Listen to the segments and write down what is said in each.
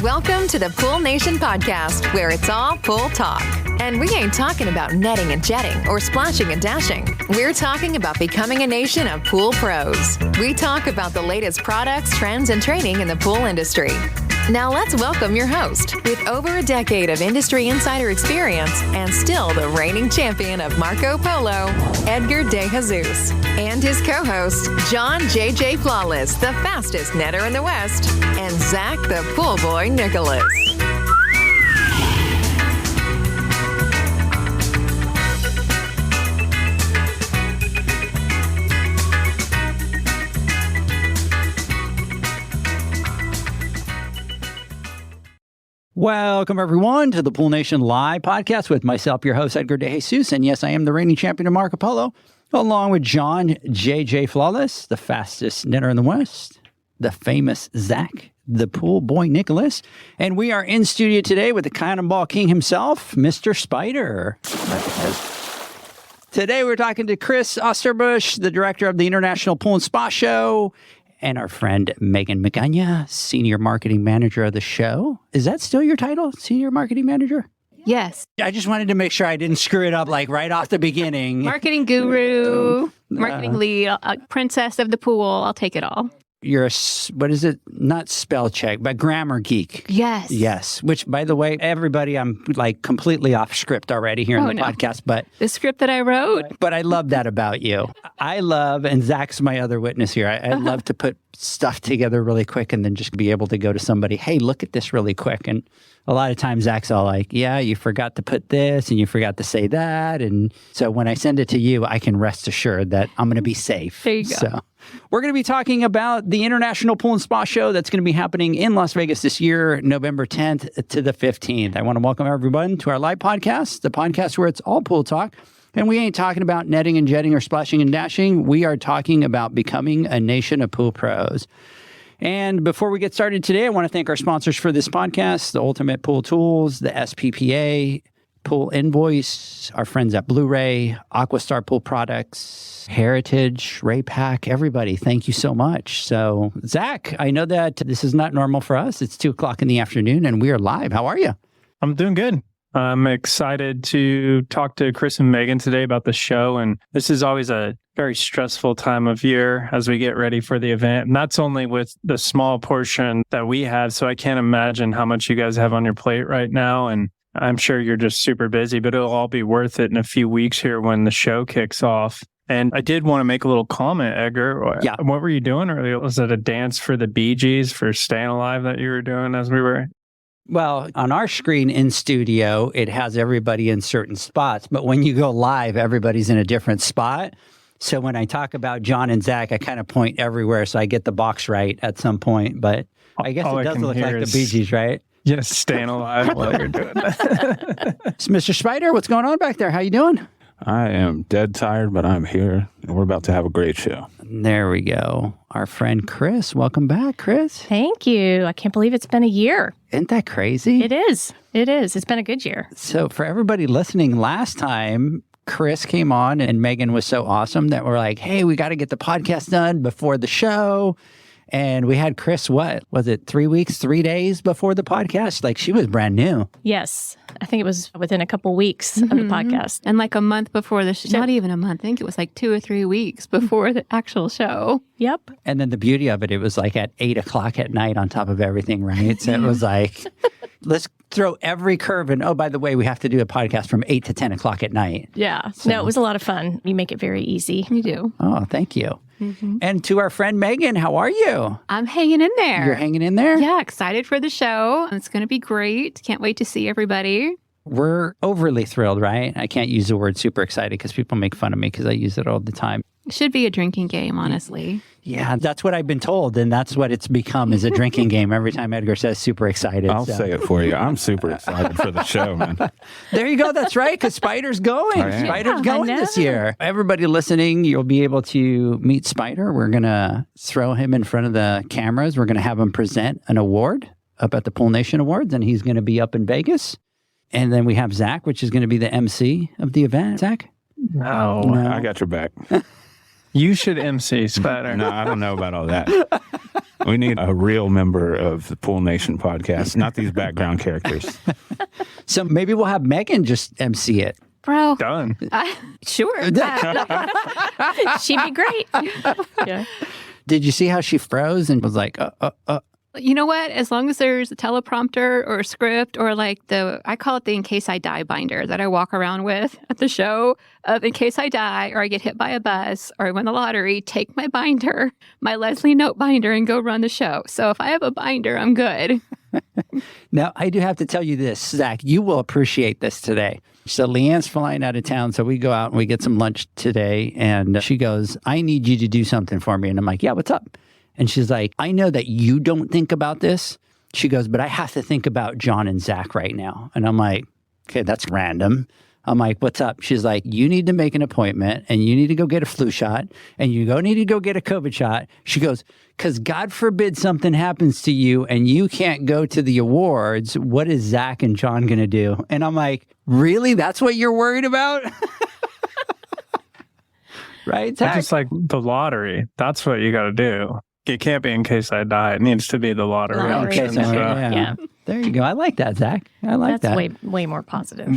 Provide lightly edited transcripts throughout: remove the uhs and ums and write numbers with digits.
Welcome to the Pool Nation podcast, where it's all pool talk. And we ain't talking about netting and jetting or splashing and dashing. We're talking about becoming a nation of pool pros. We talk about the latest products, trends, and training in the pool industry. Now let's welcome your host, with over a decade of industry insider experience and still the reigning champion of Marco Polo, Edgar De Jesus, and his co-host, John J.J. Flawless, the fastest netter in the West, and Zach the Pool Boy Nicholas. Welcome, everyone, to the Pool Nation Live podcast with myself, your host, Edgar De Jesus. And yes, I am the reigning champion of Marco Polo, along with John J.J. Flawless, the fastest netter in the West, the famous Zach, the Pool Boy Nicholas. And we are in studio today with the Cannonball King himself, Mr. Spider. Today, we're talking to Kris Osterbusch, the director of the International Pool and Spa Show, and our friend Megan Magana, Senior Marketing Manager of the show. Is that still your title, Senior Marketing Manager? Yes. I just wanted to make sure I didn't screw it up like right off the beginning. Marketing guru, marketing lead, princess of the pool. I'll take it all. You're a, what is it? Not spell check, but grammar geek. Yes. Yes. Which, by the way, everybody, I'm like completely off script already here in the podcast, but the script that I wrote. But I love that about you. I love, and Zach's my other witness here, I love to put stuff together really quick and then just be able to go to somebody, hey, look at this really quick. And a lot of times Zach's all like, yeah, you forgot to put this and you forgot to say that. And so when I send it to you, I can rest assured that I'm going to be safe. There you go. So we're going to be talking about the International Pool and Spa Show that's going to be happening in Las Vegas this year, November 10th to the 15th. I want to welcome everyone to our live podcast, the podcast where it's all pool talk. And we ain't talking about netting and jetting or splashing and dashing. We are talking about becoming a nation of pool pros. And before we get started today, I want to thank our sponsors for this podcast, the Ultimate Pool Tools, the SPPA, Pool Invoice, our friends at Blueray, AquaStar Pool Products, Heritage, Raypak, everybody. Thank you so much. So, Zach, I know that this is not normal for us. It's 2 o'clock in the afternoon and we are live. How are you? I'm doing good. I'm excited to talk to Kris and Megan today about the show. And this is always a very stressful time of year as we get ready for the event. And that's only with the small portion that we have. So I can't imagine how much you guys have on your plate right now. And I'm sure you're just super busy, but it'll all be worth it in a few weeks here when the show kicks off. And I did want to make a little comment, Edgar. Yeah. What were you doing earlier? Was it a dance for the Bee Gees for Staying Alive that you were doing as we were? Well, on our screen in studio, it has everybody in certain spots. But when you go live, everybody's in a different spot. So when I talk about John and Zach, I kind of point everywhere so I get the box right at some point. But I guess it does look like the Bee Gees, right? Yes, Staying Alive while you're doing that. So, Mr. Spider, what's going on back there? How you doing? I am dead tired, but I'm here, and we're about to have a great show. There we go. Our friend Kris. Welcome back, Kris. Thank you. I can't believe it's been a year. Isn't that crazy? It is. It is. It's been a good year. So for everybody listening, last time Kris came on and Megan was so awesome that we're like, hey, we got to get the podcast done before the show. And we had Kris, what was it, 3 weeks, 3 days before the podcast? Like she was brand new. Yes. I think it was within a couple weeks of the podcast. And like a month before the show, not even a month. I think it was like 2 or 3 weeks before the actual show. Yep. And then the beauty of it, it was like at 8 o'clock at night on top of everything, right? So it was like, let's throw every curve in. Oh, by the way, we have to do a podcast from 8 to 10 o'clock at night. Yeah. So. No, it was a lot of fun. You make it very easy. You do. Oh, thank you. Mm-hmm. And to our friend Megan, how are you? I'm hanging in there. You're hanging in there? Yeah, excited for the show. It's going to be great. Can't wait to see everybody. We're overly thrilled, right? I can't use the word super excited because people make fun of me because I use it all the time. It should be a drinking game, honestly. Yeah, that's what I've been told, and that's what it's become, is a drinking game. Every time Edgar says super excited. I'll say it for you. I'm super excited for the show, man. There you go. That's right, because Spider's going. Spider's going this year. Everybody listening, you'll be able to meet Spider. We're going to throw him in front of the cameras. We're going to have him present an award up at the Pool Nation Awards, and he's going to be up in Vegas. And then we have Zach, which is going to be the MC of the event. Zach? No. I got your back. You should MC, Spider. No, I don't know about all that. We need a real member of the Pool Nation podcast, not these background characters. So maybe we'll have Megan just MC it. Bro. Done. Sure. She'd be great. Yeah. Did you see how she froze and was like, You know what? As long as there's a teleprompter or a script or like I call it the in case I die binder that I walk around with at the show of in case I die or I get hit by a bus or I win the lottery, take my binder, my Leslie note binder and go run the show. So if I have a binder, I'm good. Now, I do have to tell you this, Zach, you will appreciate this today. So Leanne's flying out of town. So we go out and we get some lunch today. And she goes, I need you to do something for me. And I'm like, yeah, what's up? And she's like, I know that you don't think about this. She goes, but I have to think about John and Zach right now. And I'm like, okay, that's random. I'm like, what's up? She's like, you need to make an appointment and you need to go get a flu shot and you need to go get a COVID shot. She goes, because God forbid something happens to you and you can't go to the awards. What is Zach and John going to do? And I'm like, really? That's what you're worried about? Right, Zach? It's just like the lottery. That's what you got to do. It can't be in case I die. It needs to be the lottery. Okay, so, yeah. There you go. I like that, Zach. I like That's that. way more positive.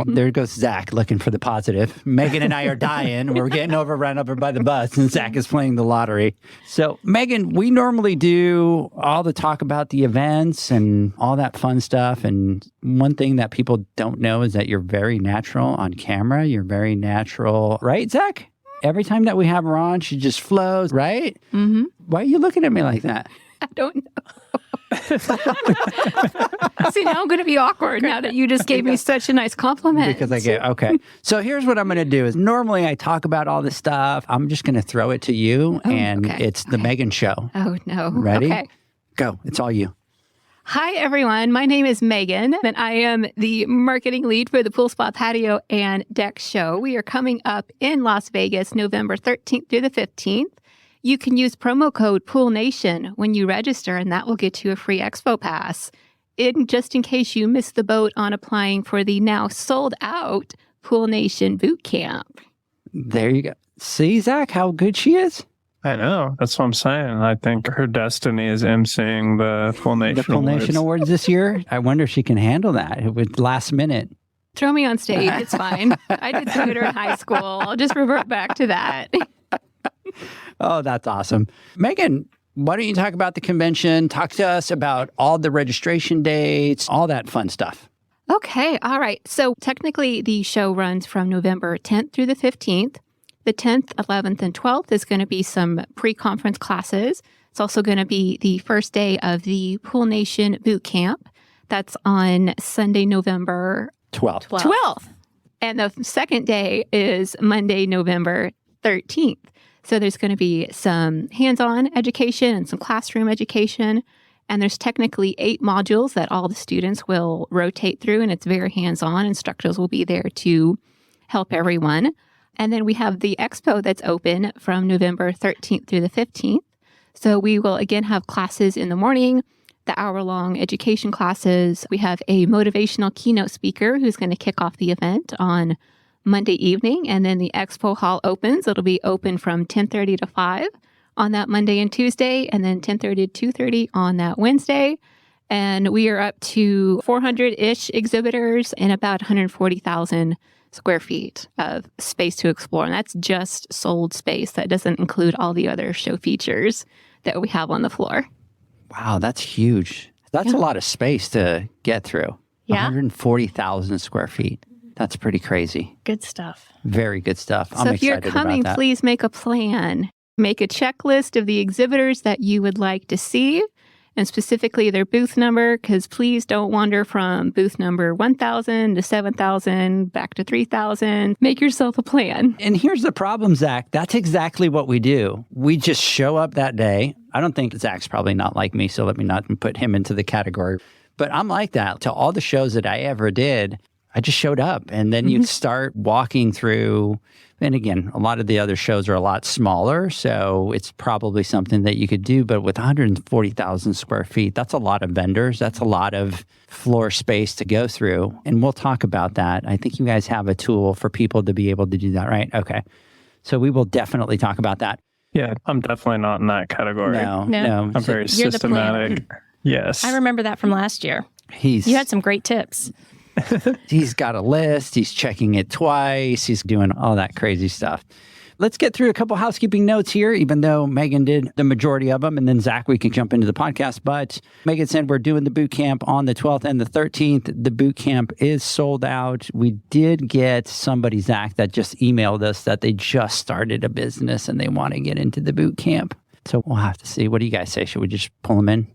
There goes Zach looking for the positive. Megan and I are dying. We're getting run over by the bus, and Zach is playing the lottery. So, Megan, we normally do all the talk about the events and all that fun stuff. And one thing that people don't know is that you're very natural on camera. You're very natural. Right, Zach? Every time that we have her on, she just flows, right? Mm-hmm. Why are you looking at me like that? I don't know. See, now I'm going to be awkward now that you just gave me such a nice compliment. Because I get, okay. So here's what I'm going to do is normally I talk about all this stuff. I'm just going to throw it to you it's the Megan show. Oh, no. Ready? Okay. Go. It's all you. Hi, everyone. My name is Megan, and I am the marketing lead for the Pool Spa Patio and Deck Show. We are coming up in Las Vegas, November 13th through the 15th. You can use promo code POOLNATION when you register, and that will get you a free expo pass. Just in case you missed the boat on applying for the now sold out Pool Nation boot camp. There you go. See, Zach, how good she is? I know. That's what I'm saying. I think her destiny is emceeing the Pool Nation The Pool Nation Awards this year. I wonder if she can handle that with last minute. Throw me on stage. It's fine. I did theater in high school. I'll just revert back to that. Oh, that's awesome. Megan, why don't you talk about the convention? Talk to us about all the registration dates, all that fun stuff. Okay. All right. So technically, the show runs from November 10th through the 15th. The 10th, 11th, and 12th is going to be some pre-conference classes. It's also going to be the first day of the Pool Nation boot camp. That's on Sunday, November 12th. And the second day is Monday, November 13th. So there's going to be some hands-on education and some classroom education. And there's technically 8 modules that all the students will rotate through, and it's very hands-on. Instructors will be there to help everyone. And then we have the expo that's open from November 13th through the 15th. So we will again have classes in the morning, the hour-long education classes. We have a motivational keynote speaker who's going to kick off the event on Monday evening, and then the expo hall opens. It'll be open from 10:30 to 5 on that Monday and Tuesday, and then 10:30 to 2:30 on that Wednesday. And we are up to 400-ish exhibitors and about 140,000 square feet of space to explore. And that's just sold space. That doesn't include all the other show features that we have on the floor. Wow, that's huge. That's a lot of space to get through. Yeah. 140,000 square feet. That's pretty crazy. Good stuff. Very good stuff. I'm So if you're excited coming, about that. please make a plan. Make a checklist of the exhibitors that you would like to see, and specifically their booth number, because please don't wander from booth number 1,000 to 7,000, back to 3,000. Make yourself a plan. And here's the problem, Zach. That's exactly what we do. We just show up that day. I don't think Zach's probably not like me, so let me not put him into the category. But I'm like that. To all the shows that I ever did, I just showed up, and then you start walking through. And again, a lot of the other shows are a lot smaller, so it's probably something that you could do. But with 140,000 square feet, that's a lot of vendors. That's a lot of floor space to go through. And we'll talk about that. I think you guys have a tool for people to be able to do that, right? Okay. So we will definitely talk about that. Yeah, I'm definitely not in that category. No. I'm very You're the planner. systematic. Yes. I remember that from last year. You had some great tips. He's got a list. He's checking it twice. He's doing all that crazy stuff. Let's get through a couple housekeeping notes here, even though Megan did the majority of them. And then, Zach, we can jump into the podcast. But Megan said we're doing the boot camp on the 12th and the 13th. The boot camp is sold out. We did get somebody, Zach, that just emailed us that they just started a business and they want to get into the boot camp. So we'll have to see. What do you guys say? Should we just pull them in?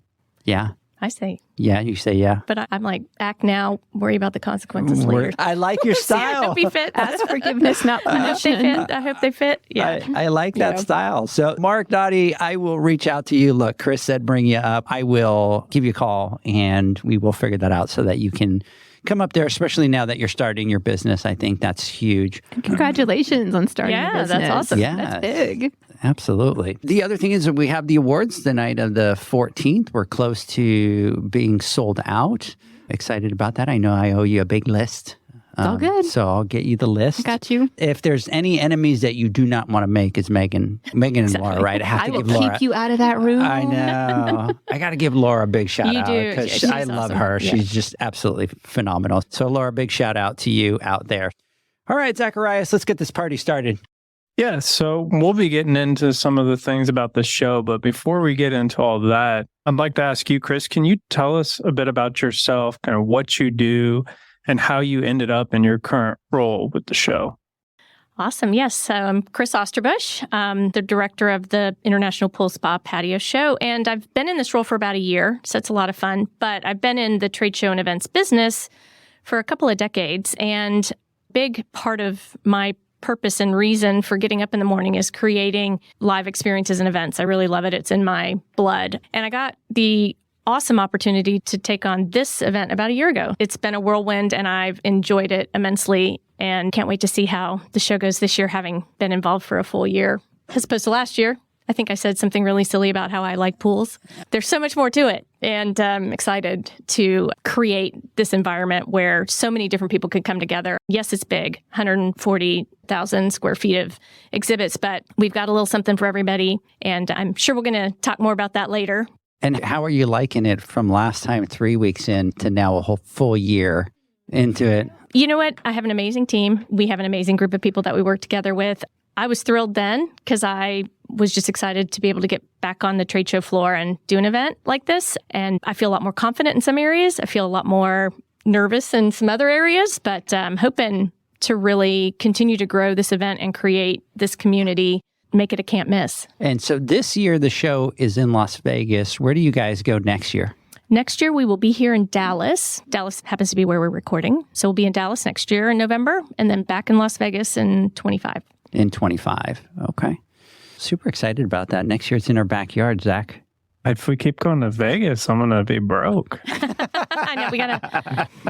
Yeah. I say. Yeah, you say yeah. But I'm like, act now, worry about the consequences later. I like your style. I hope he fits. Ask forgiveness, not punishment. I hope they fit. Yeah. I like that style. So, Mark, Dottie, I will reach out to you. Look, Kris said bring you up. I will give you a call, and we will figure that out so that you can come up there, especially now that you're starting your business. I think that's huge. And congratulations on starting a business. That's awesome. Yeah. That's big. Absolutely. The other thing is that we have the awards the night of the 14th. We're close to being sold out. Excited about that. I know I owe you a big list. It's all good. So I'll get you the list. Got you. If there's any enemies that you do not want to make, it's Megan and Laura, right? I will keep you out of that room. I know. I got to give Laura a big shout out do. because She's I love awesome. her. Yeah. She's just absolutely phenomenal. So, Laura, big shout out to you out there. All right, Zacharias, let's get this party started. Yeah, so we'll be getting into some of the things about the show, but before we get into all that, I'd like to ask you, Kris, can you tell us a bit about yourself, kind of what you do, and how you ended up in your current role with the show? Awesome. Yes. So I'm Kris Osterbusch. I'm the director of the International Pool Spa Patio Show. And I've been in this role for about a year. So it's a lot of fun. But I've been in the trade show and events business for a couple of decades. And a big part of my purpose and reason for getting up in the morning is creating live experiences and events. I really love it. It's in my blood. And I got the awesome opportunity to take on this event about a year ago. It's been a whirlwind and I've enjoyed it immensely and can't wait to see how the show goes this year, having been involved for a full year as opposed to last year. I think I said something really silly about how I like pools. There's so much more to it. And I'm excited to create this environment where so many different people could come together. Yes, it's big, 140,000 square feet of exhibits, but we've got a little something for everybody. And I'm sure we're going to talk more about that later. And how are you liking it from last time, 3 weeks in, to now a whole full year into it? You know what? I have an amazing team. We have an amazing group of people that we work together with. I was thrilled then because I was just excited to be able to get back on the trade show floor and do an event like this. And I feel a lot more confident in some areas. I feel a lot more nervous in some other areas, but I'm hoping to really continue to grow this event and create this community, make it a can't miss. And so this year, the show is in Las Vegas. Where do you guys go next year? Next year, we will be here in Dallas. Dallas happens to be where we're recording. So we'll be in Dallas next year in November and then back in Las Vegas in 25. In 25. Okay. Super excited about that. Next year, it's in our backyard, Zach. If we keep going to Vegas, I'm going to be broke. I know, we got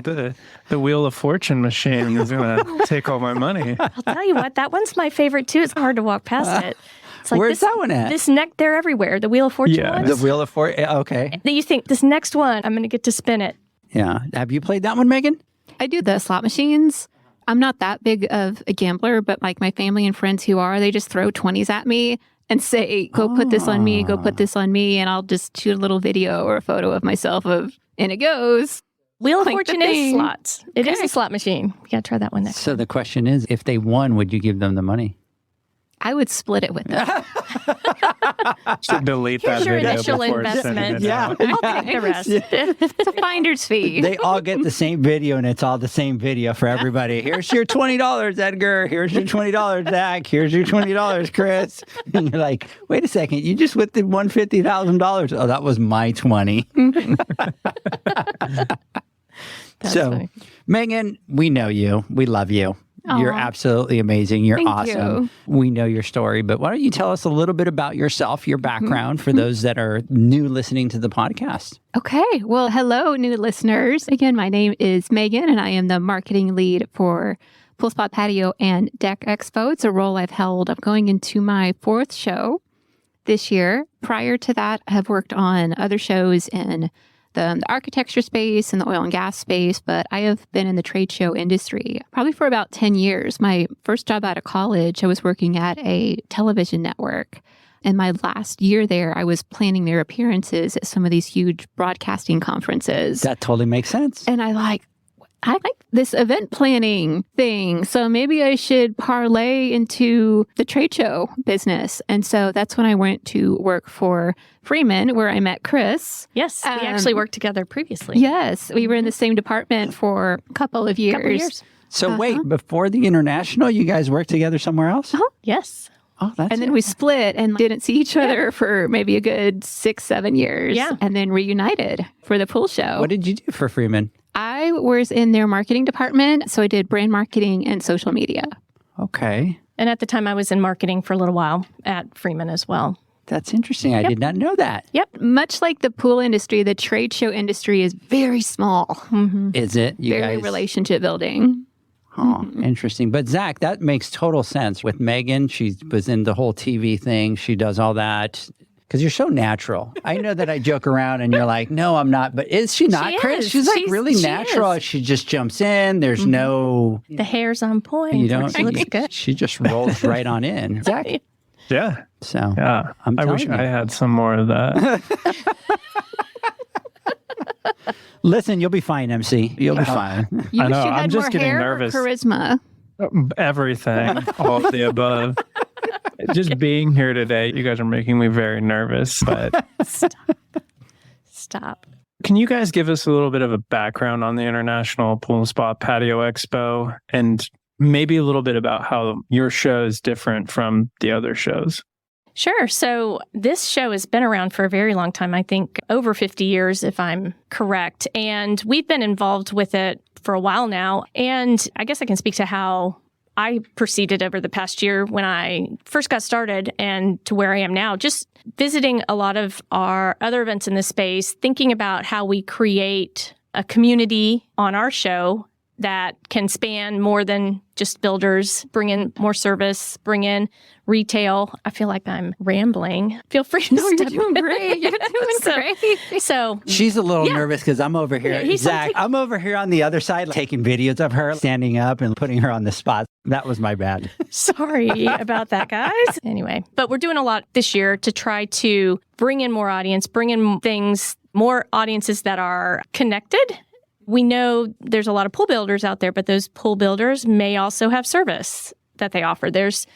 to... The Wheel of Fortune machine is going to take all my money. I'll tell you what, that one's my favorite too. It's hard to walk past it. It's like Where's that one at? They're everywhere. The Wheel of Fortune Yeah. ones. The Wheel of Fortune. Okay. Then you think, this next one, I'm going to get to spin it. Yeah. Have you played that one, Megan? I do the slot machines. I'm not that big of a gambler, but like my family and friends who are, they just throw 20s at me and say, go put this on me, go put this on me. And I'll just shoot a little video or a photo of myself and it goes. Wheel of Like the Fortune is thing. slots. It is a slot machine. You got to try that one next. So the question is, if they won, would you give them the money? I would split it with them. Should delete Here's that your video initial before sending investment. it Yeah. out. I'll take the rest. It's a finder's fee. They all get the same video, and it's all the same video for everybody. Here's your $20, Edgar. Here's your $20, Zach. Here's your $20, Kris. And you're like, wait a second, you just won $150,000. Oh, that was my 20. So, funny. Megan, we know you. We love you. You're Aw. absolutely amazing. You're Thank awesome. you. We know your story, but why don't you tell us a little bit about yourself, your background, for those that are new listening to the podcast? Okay. Well, hello, new listeners. Again, my name is Megan, and I am the marketing lead for Pool Spa Patio and Deck Expo. It's a role I've held. I'm going into my 4th show this year. Prior to that, I have worked on other shows in the architecture space and the oil and gas space, but I have been in the trade show industry probably for about 10 years. My first job out of college, I was working at a television network. in my last year there, I was planning their appearances at some of these huge broadcasting conferences. That totally makes sense. And I like this event planning thing. So maybe I should parlay into the trade show business. And so that's when I went to work for Freeman, where I met Kris. Yes, we actually worked together previously. Yes, we were in the same department for a couple of years. So wait, before the international, you guys worked together somewhere else? Yes. Oh, that's And then we split and didn't see each other for maybe a good 6-7 years. Yeah. And then reunited for the pool show. What did you do for Freeman? I was in their marketing department. So I did brand marketing and social media. Okay. And at the time, I was in marketing for a little while at Freeman as well. That's interesting. I did not know that. Yep. Much like the pool industry, the trade show industry is very small. Is it? You Very guys? relationship building. Oh, interesting. But Zach, that makes total sense. With Megan, she was in the whole TV thing. She does all that. Because you're so natural. I know that I joke around and you're like, no, I'm not. But is she not, Kris? is. She's like She's- really she natural. is. She just jumps in. There's no, The hair's on point. you don't, She looks good. she just rolls right on in. Zach. Yeah. So Yeah. I'm I wish telling I you. had some more of that. Listen, you'll be fine, MC. You'll be fine. You I wish know, you I'm had just more getting hair nervous. or charisma. Everything. All of the above. Just being here today, you guys are making me very nervous. But Stop. can you guys give us a little bit of a background on the International Pool and Spa Patio Expo and maybe a little bit about how your show is different from the other shows? Sure. So this show has been around for a very long time, I think over 50 years, if I'm correct. And we've been involved with it for a while now. And I guess I can speak to how I perceived it over the past year when I first got started and to where I am now, just visiting a lot of our other events in this space, thinking about how we create a community on our show that can span more than just builders, bring in more service, bring in retail. I feel like I'm rambling. Feel free to No, you're step doing in. great. You're doing great. So She's a little nervous because I'm over here. Yeah, he's Zach, like- I'm over here on the other side taking videos of her standing up and putting her on the spot. That was my bad. sorry about that, guys. Anyway, but we're doing a lot this year to try to bring in more audience, bring in things, more audiences that are connected. We know there's a lot of pool builders out there, but those pool builders may also have service that they offer. There's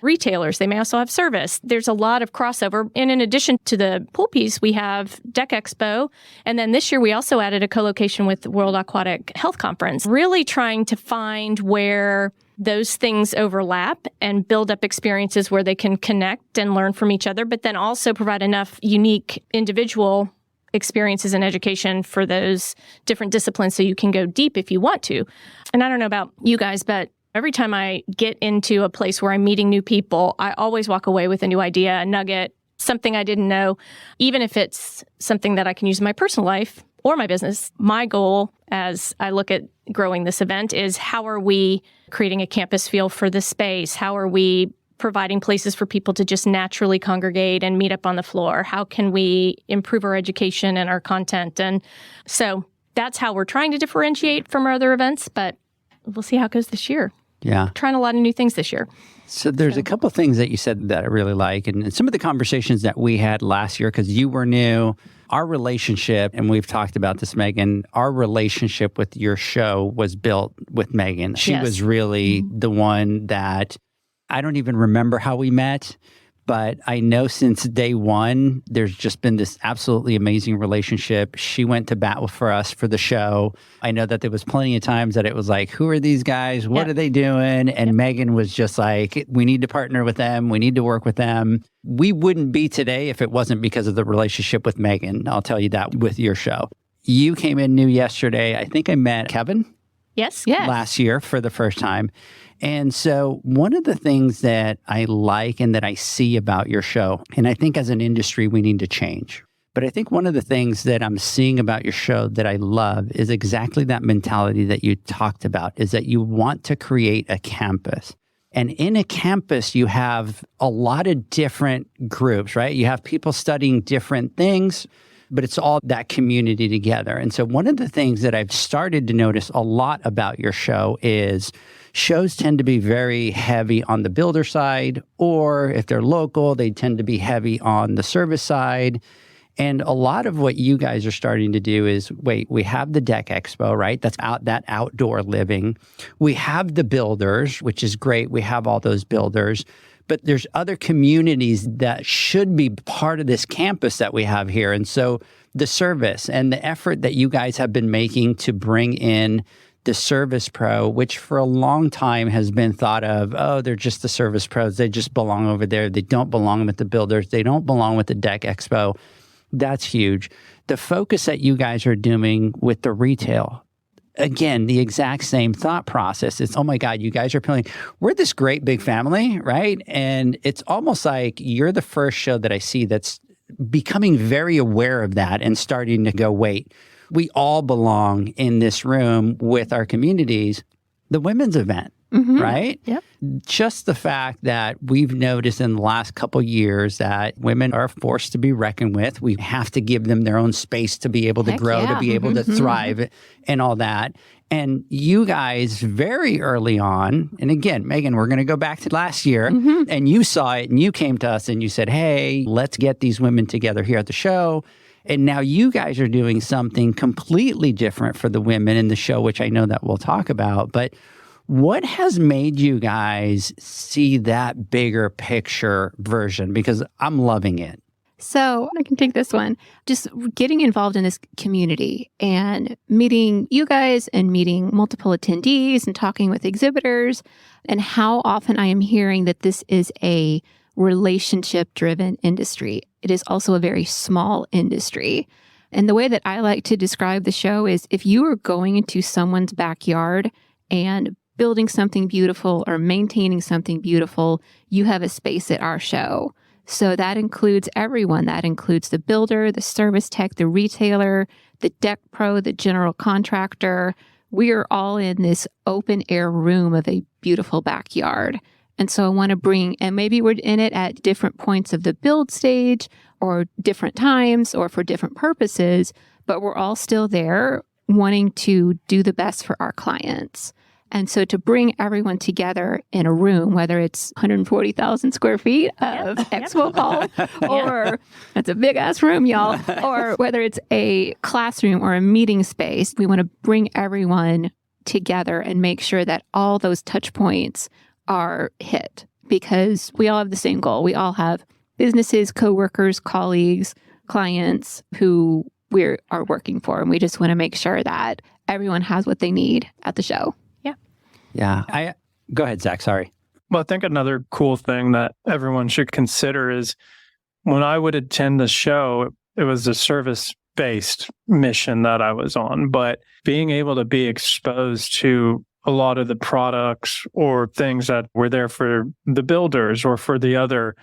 retailers, they may also have service. There's a lot of crossover. And in addition to the pool piece, we have Deck Expo. And then this year, we also added a co-location with the World Aquatic Health Conference, really trying to find where those things overlap and build up experiences where they can connect and learn from each other, but then also provide enough unique individual experiences and education for those different disciplines so you can go deep if you want to. And I don't know about you guys, but every time I get into a place where I'm meeting new people, I always walk away with a new idea, a nugget, something I didn't know, even if it's something that I can use in my personal life or my business. My goal as I look at growing this event is how are we creating a campus feel for the space? How are we providing places for people to just naturally congregate and meet up on the floor? How can we improve our education and our content? And so that's how we're trying to differentiate from our other events, but we'll see how it goes this year. Yeah. Trying a lot of new things this year. So there's a couple of things that you said that I really like. And some of the conversations that we had last year, because you were new, our relationship, and we've talked about this, Megan, our relationship with your show was built with Megan. She Yes. was really the one that I don't even remember how we met, but I know since day one, there's just been this absolutely amazing relationship. She went to bat for us for the show. I know that there was plenty of times that it was like, who are these guys? What Yeah. are they doing? And Megan was just like, we need to partner with them. We need to work with them. We wouldn't be today if it wasn't because of the relationship with Megan. I'll tell you that with your show. You came in new yesterday. I think I met Kevin Yes? Yes. last year for the first time. And so one of the things that I like and that I see about your show, and I think as an industry, we need to change. But I think one of the things that I'm seeing about your show that I love is exactly that mentality that you talked about, is that you want to create a campus. And in a campus, you have a lot of different groups, right? You have people studying different things, but it's all that community together. And so one of the things that I've started to notice a lot about your show is shows tend to be very heavy on the builder side, or if they're local, they tend to be heavy on the service side. And a lot of what you guys are starting to do is, we have the Deck Expo, right? That's that outdoor living. We have the builders, which is great. We have all those builders. But there's other communities that should be part of this campus that we have here. And so the service and the effort that you guys have been making to bring in the service pro, which for a long time has been thought of, oh, they're just the service pros. They just belong over there. They don't belong with the builders. They don't belong with the Deck Expo. That's huge. The focus that you guys are doing with the retail, again, the exact same thought process. It's, oh my God, you guys are playing. We're this great big family, right? And it's almost like you're the first show that I see that's becoming very aware of that and starting to go, wait, we all belong in this room with our communities. The women's event, right? Yep. Just the fact that we've noticed in the last couple of years that women are forced to be reckoned with. We have to give them their own space to be able to grow, to be able to thrive and all that. And you guys very early on, and again, Megan, we're going to go back to last year, and you saw it and you came to us and you said, hey, let's get these women together here at the show. And now you guys are doing something completely different for the women in the show, which I know that we'll talk about. But what has made you guys see that bigger picture version? Because I'm loving it. So I can take this one. Just getting involved in this community and meeting you guys and meeting multiple attendees and talking with exhibitors, and how often I am hearing that this is a relationship-driven industry. It is also a very small industry. And the way that I like to describe the show is, if you are going into someone's backyard and building something beautiful or maintaining something beautiful, you have a space at our show. So that includes everyone. That includes the builder, the service tech, the retailer, the deck pro, the general contractor. We are all in this open air room of a beautiful backyard. And so I want to bring, and maybe we're in it at different points of the build stage or different times or for different purposes, but we're all still there wanting to do the best for our clients. And so to bring everyone together in a room, whether it's 140,000 square feet of expo hall, or it's a big ass room, y'all, or whether it's a classroom or a meeting space, we want to bring everyone together and make sure that all those touch points are hit, because we all have the same goal. We all have businesses, coworkers, colleagues, clients who we are working for. And we just want to make sure that everyone has what they need at the show. Yeah. Go ahead, Zach. Sorry. Well, I think another cool thing that everyone should consider is, when I would attend the show, it was a service-based mission that I was on. But being able to be exposed to a lot of the products or things that were there for the builders or for the other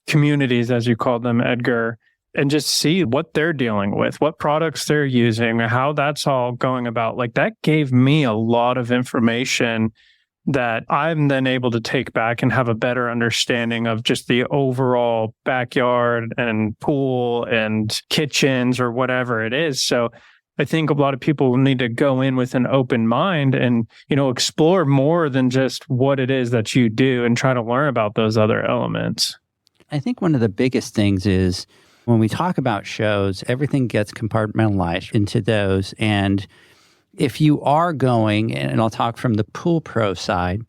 communities, as you called them, Edgar, and just see what they're dealing with, what products they're using, how that's all going about. Like, that gave me a lot of information that I'm then able to take back and have a better understanding of just the overall backyard and pool and kitchens or whatever it is. So I think a lot of people need to go in with an open mind and, explore more than just what it is that you do and try to learn about those other elements. I think one of the biggest things is, when we talk about shows, everything gets compartmentalized into those. And if you are going, and I'll talk from the pool pro side,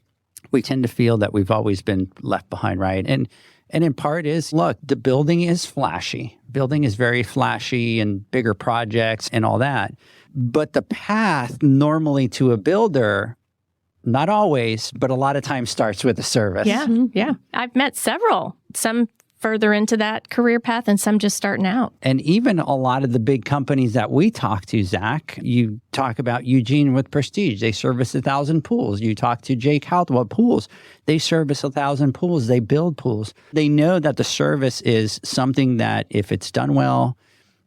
we tend to feel that we've always been left behind, right? And in part is, look, the building is flashy. Building is very flashy and bigger projects and all that. But the path normally to a builder, not always, but a lot of times starts with a service. Yeah. I've met several, some further into that career path and some just starting out. And even a lot of the big companies that we talk to, Zach, you talk about Eugene with Prestige. They service 1,000 pools. You talk to Jake Houthwell Pools. They service 1,000 pools. They build pools. They know that the service is something that, if it's done well,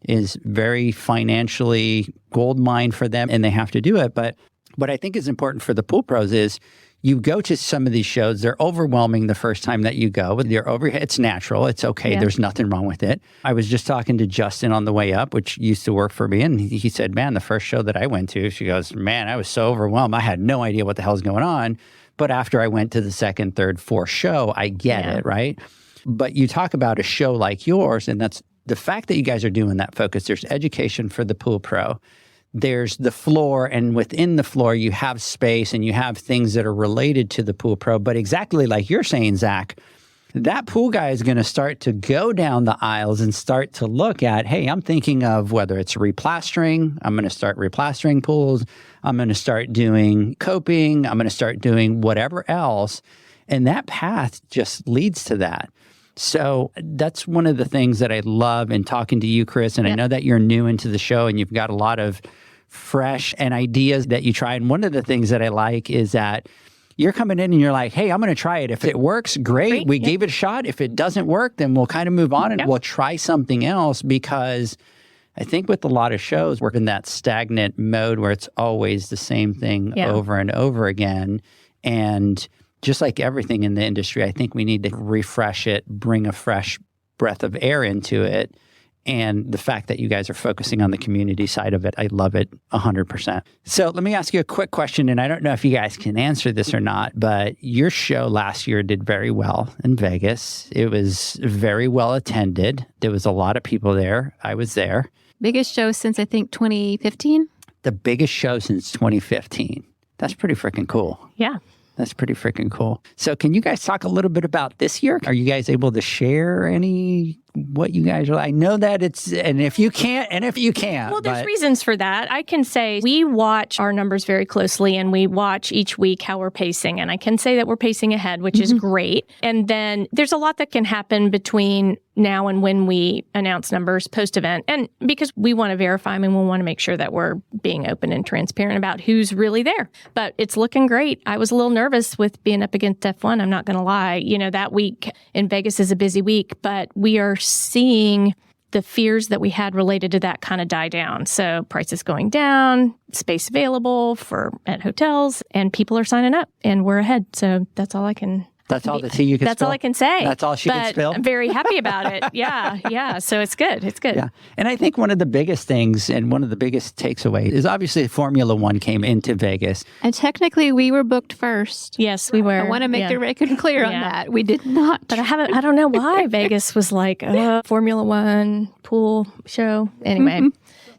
is very financially gold mine for them, and they have to do it. But what I think is important for the pool pros is you go to some of these shows, they're overwhelming the first time that you go. It's natural. It's okay. Yeah. There's nothing wrong with it. I was just talking to Justin on the way up, which used to work for me. And he said, man, the first show that I went to, she goes, man, I was so overwhelmed. I had no idea what the hell's going on. But after I went to the second, third, fourth show, I get it, right? But you talk about a show like yours, and that's the fact that you guys are doing that focus. There's education for the pool pro. There's the floor, and within the floor, you have space and you have things that are related to the pool pro. But exactly like you're saying, Zach, that pool guy is going to start to go down the aisles and start to look at, hey, I'm thinking of whether it's replastering. I'm going to start replastering pools. I'm going to start doing coping. I'm going to start doing whatever else. And that path just leads to that. So that's one of the things that I love in talking to you, Kris. And I know that you're new into the show and you've got a lot of fresh and ideas that you try. And one of the things that I like is that you're coming in and you're like, hey, I'm going to try it. If it works, great. We gave it a shot. If it doesn't work, then we'll kind of move on and we'll try something else, because I think with a lot of shows, we're in that stagnant mode where it's always the same thing over and over again. And just like everything in the industry, I think we need to refresh it, bring a fresh breath of air into it. And the fact that you guys are focusing on the community side of it, I love it 100%. So let me ask you a quick question, and I don't know if you guys can answer this or not, but your show last year did very well in Vegas. It was very well attended. There was a lot of people there. I was there. Biggest show since, I think, 2015? The biggest show since 2015. That's pretty freaking cool. Yeah. That's pretty freaking cool. So can you guys talk a little bit about this year? Are you guys able to share what you guys are? I know that and if you can't. Well, there's reasons for that. I can say we watch our numbers very closely and we watch each week how we're pacing. And I can say that we're pacing ahead, which is great. And then there's a lot that can happen between now and when we announce numbers post-event. And because we want to verify them and we want to make sure that we're being open and transparent about who's really there. But it's looking great. I was a little nervous with being up against F1. I'm not going to lie. That week in Vegas is a busy week, but we are seeing the fears that we had related to that kind of die down. So prices going down, space available at hotels, and people are signing up and we're ahead. So that's all I can That's all the tea you can That's spill? all I can say. That's all she can spill? I'm very happy about it. Yeah. So it's good. It's good. Yeah. And I think one of the biggest things and one of the biggest takeaways is obviously Formula One came into Vegas. And technically, we were booked first. Yes, we were. I want to make the record clear on that. We did not. But I don't know why Vegas was like a Formula One pool show. Anyway,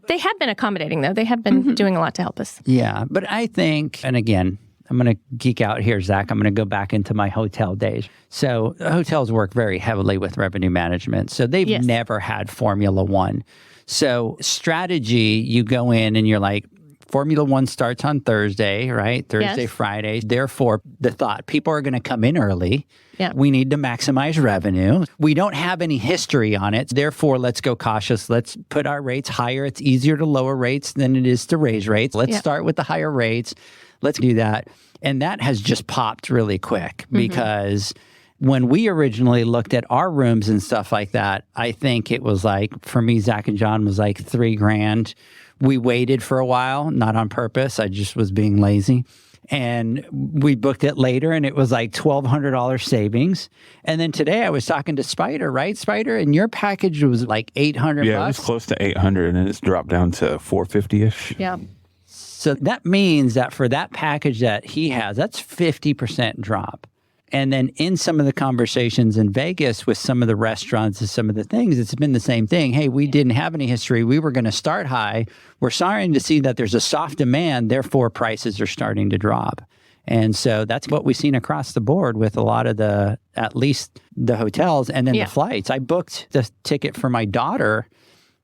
they have been accommodating, though. They have been doing a lot to help us. Yeah. But I think, and again, I'm going to geek out here, Zach. I'm going to go back into my hotel days. So hotels work very heavily with revenue management. So they've never had Formula One. So strategy, you go in and you're like, Formula One starts on Thursday, right? Thursday, Friday. Therefore, the thought, people are going to come in early. Yeah. We need to maximize revenue. We don't have any history on it. Therefore, let's go cautious. Let's put our rates higher. It's easier to lower rates than it is to raise rates. Let's start with the higher rates. Let's do that. And that has just popped really quick because when we originally looked at our rooms and stuff like that, I think it was like, for me, Zach and John was like $3,000. We waited for a while, not on purpose. I just was being lazy. And we booked it later and it was like $1,200 savings. And then today I was talking to Spider, right, Spider? And your package was like $800. Yeah, it was close to $800 and it's dropped down to $450-ish. Yeah. So that means that for that package that he has, that's 50% drop. And then in some of the conversations in Vegas with some of the restaurants and some of the things, it's been the same thing. Hey, we didn't have any history. We were going to start high. We're starting to see that there's a soft demand. Therefore, prices are starting to drop. And so that's what we've seen across the board with a lot of at least the hotels and then the flights. I booked the ticket for my daughter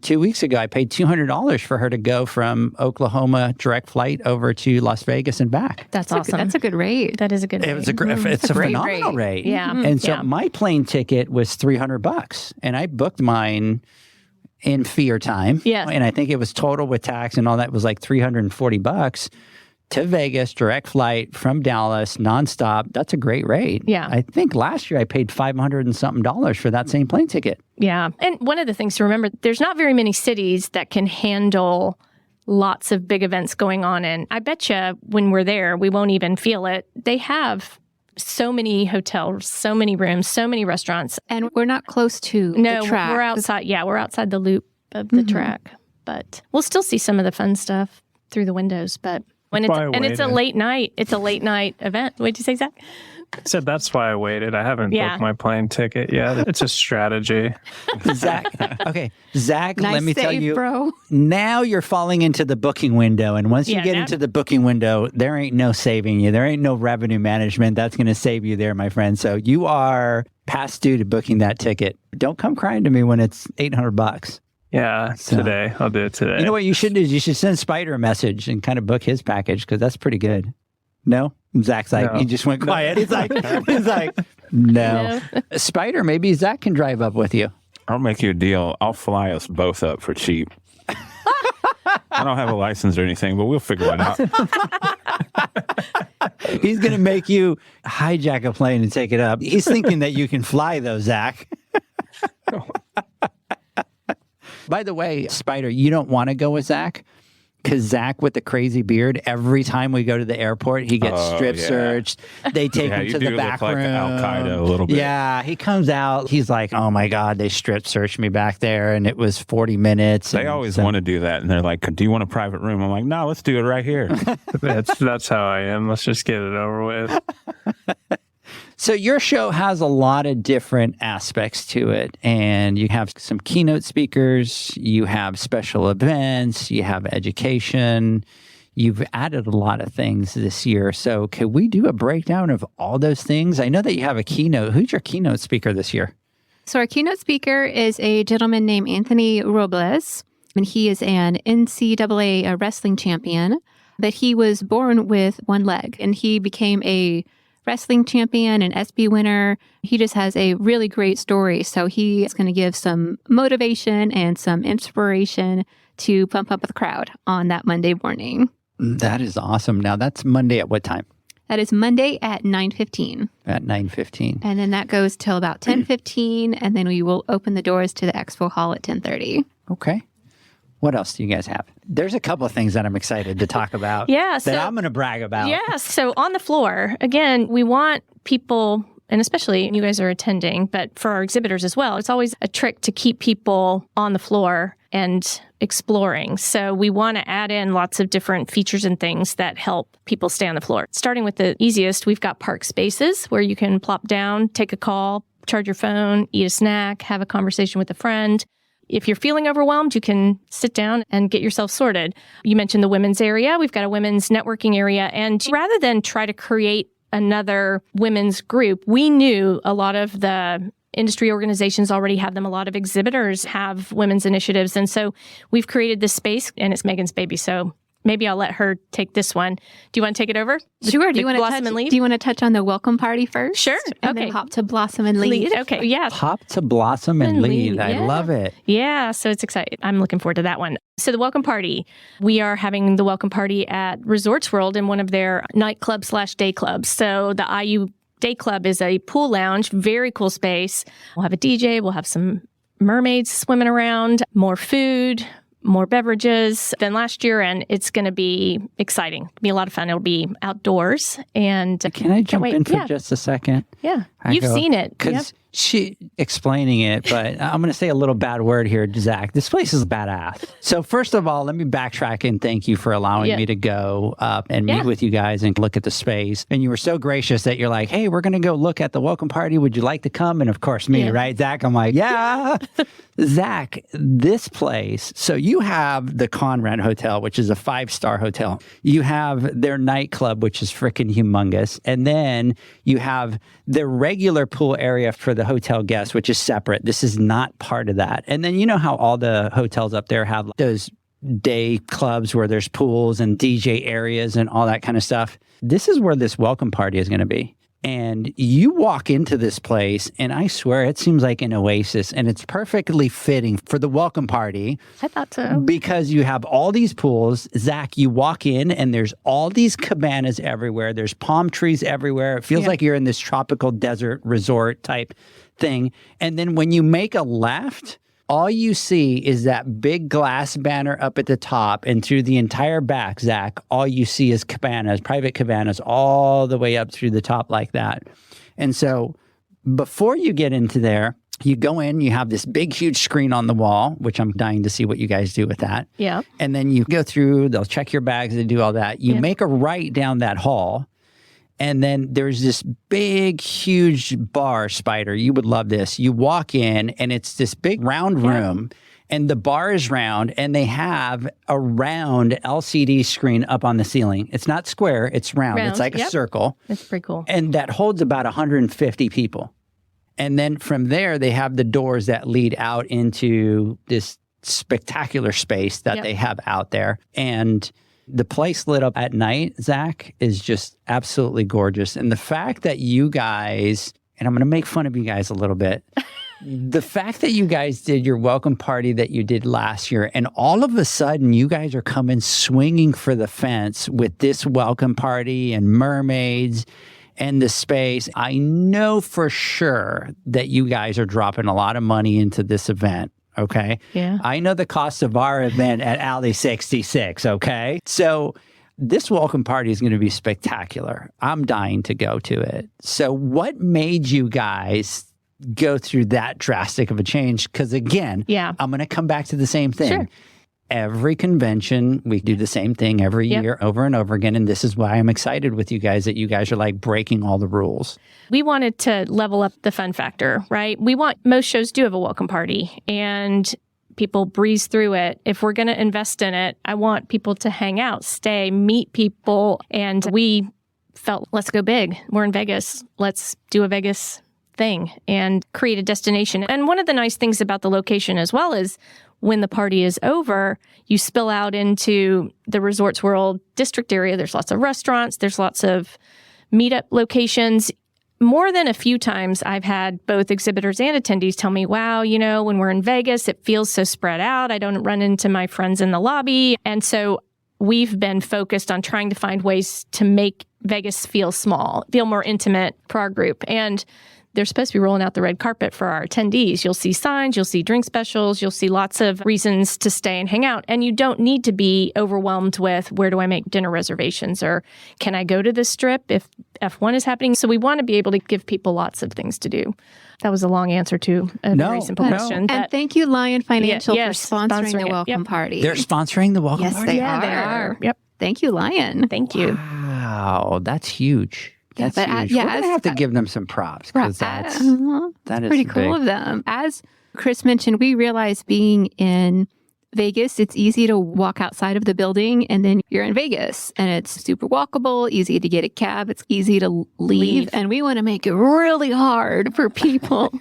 2 weeks ago. I paid $200 for her to go from Oklahoma direct flight over to Las Vegas and back. That's awesome. That's a good rate. That is a good rate. It was it's a phenomenal rate. Yeah. And so my plane ticket was $300 and I booked mine in fear time. Yeah. And I think it was total with tax and all that was like $340 to Vegas, direct flight from Dallas, nonstop. That's a great rate. Yeah. I think last year I paid $500 and something for that same plane ticket. Yeah. And one of the things to remember, there's not very many cities that can handle lots of big events going on. And I bet you when we're there, we won't even feel it. They have so many hotels, so many rooms, so many restaurants. And we're not close to No, the track. we're outside. Yeah, we're outside the loop of the track. But we'll still see some of the fun stuff through the windows. But when it's a late night, it's a late night event. What'd you say, Zach? I said that's why I waited. I haven't booked my plane ticket yet. It's a strategy. Zach, Nice let me tell save, you, bro. now you're falling into the booking window. And once you get into the booking window, there ain't no saving you. There ain't no revenue management that's going to save you there, my friend. So you are past due to booking that ticket. Don't come crying to me when it's $800. Yeah, today. I'll do it today. You know what you should do is you should send Spider a message and kind of book his package because that's pretty good. No? Zach's like, he just went quiet. He's like, no. Spider, maybe Zach can drive up with you. I'll make you a deal. I'll fly us both up for cheap. I don't have a license or anything, but we'll figure it out. He's going to make you hijack a plane and take it up. He's thinking that you can fly, though, Zach. By the way, Spider, you don't want to go with Zach? Because Zach, with the crazy beard, every time we go to the airport, he gets strip searched. They take him to the back room. Like Al-Qaeda a little bit. Yeah, he comes out. He's like, oh my God, they strip searched me back there, and it was 40 minutes. They always want to do that, and they're like, do you want a private room? I'm like, no, let's do it right here. That's how I am. Let's just get it over with. So your show has a lot of different aspects to it, and you have some keynote speakers, you have special events, you have education. You've added a lot of things this year. So can we do a breakdown of all those things? I know that you have a keynote. Who's your keynote speaker this year? So our keynote speaker is a gentleman named Anthony Robles, and he is an NCAA wrestling champion, but he was born with one leg, and he became a wrestling champion, an SB winner. He just has a really great story. So he is going to give some motivation and some inspiration to pump up the crowd on that Monday morning. That is awesome. Now, that's Monday at what time? That is Monday at 9:15. At 9:15. And then that goes till about 10:15, and then we will open the doors to the expo hall at 10:30. Okay. What else do you guys have? There's a couple of things that I'm excited to talk about that I'm going to brag about. Yeah. So on the floor, again, we want people, and especially you guys are attending, but for our exhibitors as well, it's always a trick to keep people on the floor and exploring. So we want to add in lots of different features and things that help people stay on the floor. Starting with the easiest, we've got park spaces where you can plop down, take a call, charge your phone, eat a snack, have a conversation with a friend. If you're feeling overwhelmed, you can sit down and get yourself sorted. You mentioned the women's area. We've got a women's networking area. And rather than try to create another women's group, we knew a lot of the industry organizations already have them. A lot of exhibitors have women's initiatives. And so we've created this space, and it's Megan's baby. So maybe I'll let her take this one. Do you want to take it over? Sure. Do you want to touch on the welcome party first? Sure. And then hop to blossom and lead. Okay. Yeah. Hop to blossom and lead. I love it. Yeah. So it's exciting. I'm looking forward to that one. So the welcome party, we are having the welcome party at Resorts World in one of their nightclub/day clubs. So the IU Day Club is a pool lounge, very cool space. We'll have a DJ. We'll have some mermaids swimming around, more food, more beverages than last year, and it's going to be exciting. It'll be a lot of fun. It'll be outdoors. And can I jump in for just a second? Yeah. You've seen it. Because she explaining it, but I'm going to say a little bad word here, Zach. This place is badass. So first of all, let me backtrack and thank you for allowing me to go up and meet with you guys and look at the space. And you were so gracious that you're like, hey, we're going to go look at the welcome party. Would you like to come? And of course, me, right, Zach? I'm like, yeah. Zach, this place, so you have the Conrad Hotel, which is a 5-star hotel. You have their nightclub, which is freaking humongous. And then you have the regular pool area for the hotel guests, which is separate. This is not part of that. And then you know how all the hotels up there have those day clubs where there's pools and DJ areas and all that kind of stuff. This is where this welcome party is going to be. And you walk into this place, and I swear it seems like an oasis, and it's perfectly fitting for the welcome party. I thought so. Because you have all these pools. Zach, you walk in, and there's all these cabanas everywhere. There's palm trees everywhere. It feels like you're in this tropical desert resort type thing. And then when you make a left, all you see is that big glass banner up at the top, and through the entire back, Zach, all you see is cabanas, private cabanas, all the way up through the top like that. And so before you get into there, you go in, you have this big, huge screen on the wall, which I'm dying to see what you guys do with that. Yeah. And then you go through, they'll check your bags, they do all that. You make a right down that hall. And then there's this big, huge bar, Spider. You would love this. You walk in, and it's this big round room, and the bar is round, and they have a round LCD screen up on the ceiling. It's not square, it's round. It's like a circle. That's pretty cool. And that holds about 150 people. And then from there, they have the doors that lead out into this spectacular space that they have out there. And the place lit up at night, Zach, is just absolutely gorgeous. And the fact that you guys, and I'm going to make fun of you guys a little bit, the fact that you guys did your welcome party that you did last year, and all of a sudden you guys are coming swinging for the fence with this welcome party and mermaids and the space. I know for sure that you guys are dropping a lot of money into this event. Okay. Yeah. I know the cost of our event at Alley 66. Okay. So this welcome party is going to be spectacular. I'm dying to go to it. So what made you guys go through that drastic of a change? Because again, I'm going to come back to the same thing. Sure. Every convention, we do the same thing every year over and over again. And this is why I'm excited with you guys, that you guys are like breaking all the rules. We wanted to level up the fun factor, right? Most shows do have a welcome party, and people breeze through it. If we're going to invest in it, I want people to hang out, stay, meet people. And we felt, let's go big. We're in Vegas. Let's do a Vegas thing and create a destination. And one of the nice things about the location as well is when the party is over, you spill out into the Resorts World district area. There's lots of restaurants. There's lots of meetup locations. More than a few times, I've had both exhibitors and attendees tell me, wow, when we're in Vegas, it feels so spread out. I don't run into my friends in the lobby. And so we've been focused on trying to find ways to make Vegas feel small, feel more intimate for our group. And they're supposed to be rolling out the red carpet for our attendees. You'll see signs, you'll see drink specials, you'll see lots of reasons to stay and hang out. And you don't need to be overwhelmed with, where do I make dinner reservations? Or can I go to the Strip if F1 is happening? So we want to be able to give people lots of things to do. That was a long answer to a very simple question. And thank you, Lion Financial, for sponsoring the welcome party. They're sponsoring the welcome Yes, party? they are. They are. Yep. Thank you, Lion. Thank you. Wow, that's huge. That's but huge. We're going to have to give them some props, because that is pretty cool big. of them. As Kris mentioned, we realized being in Vegas, it's easy to walk outside of the building and then you're in Vegas, and it's super walkable, easy to get a cab, it's easy to leave. And we want to make it really hard for people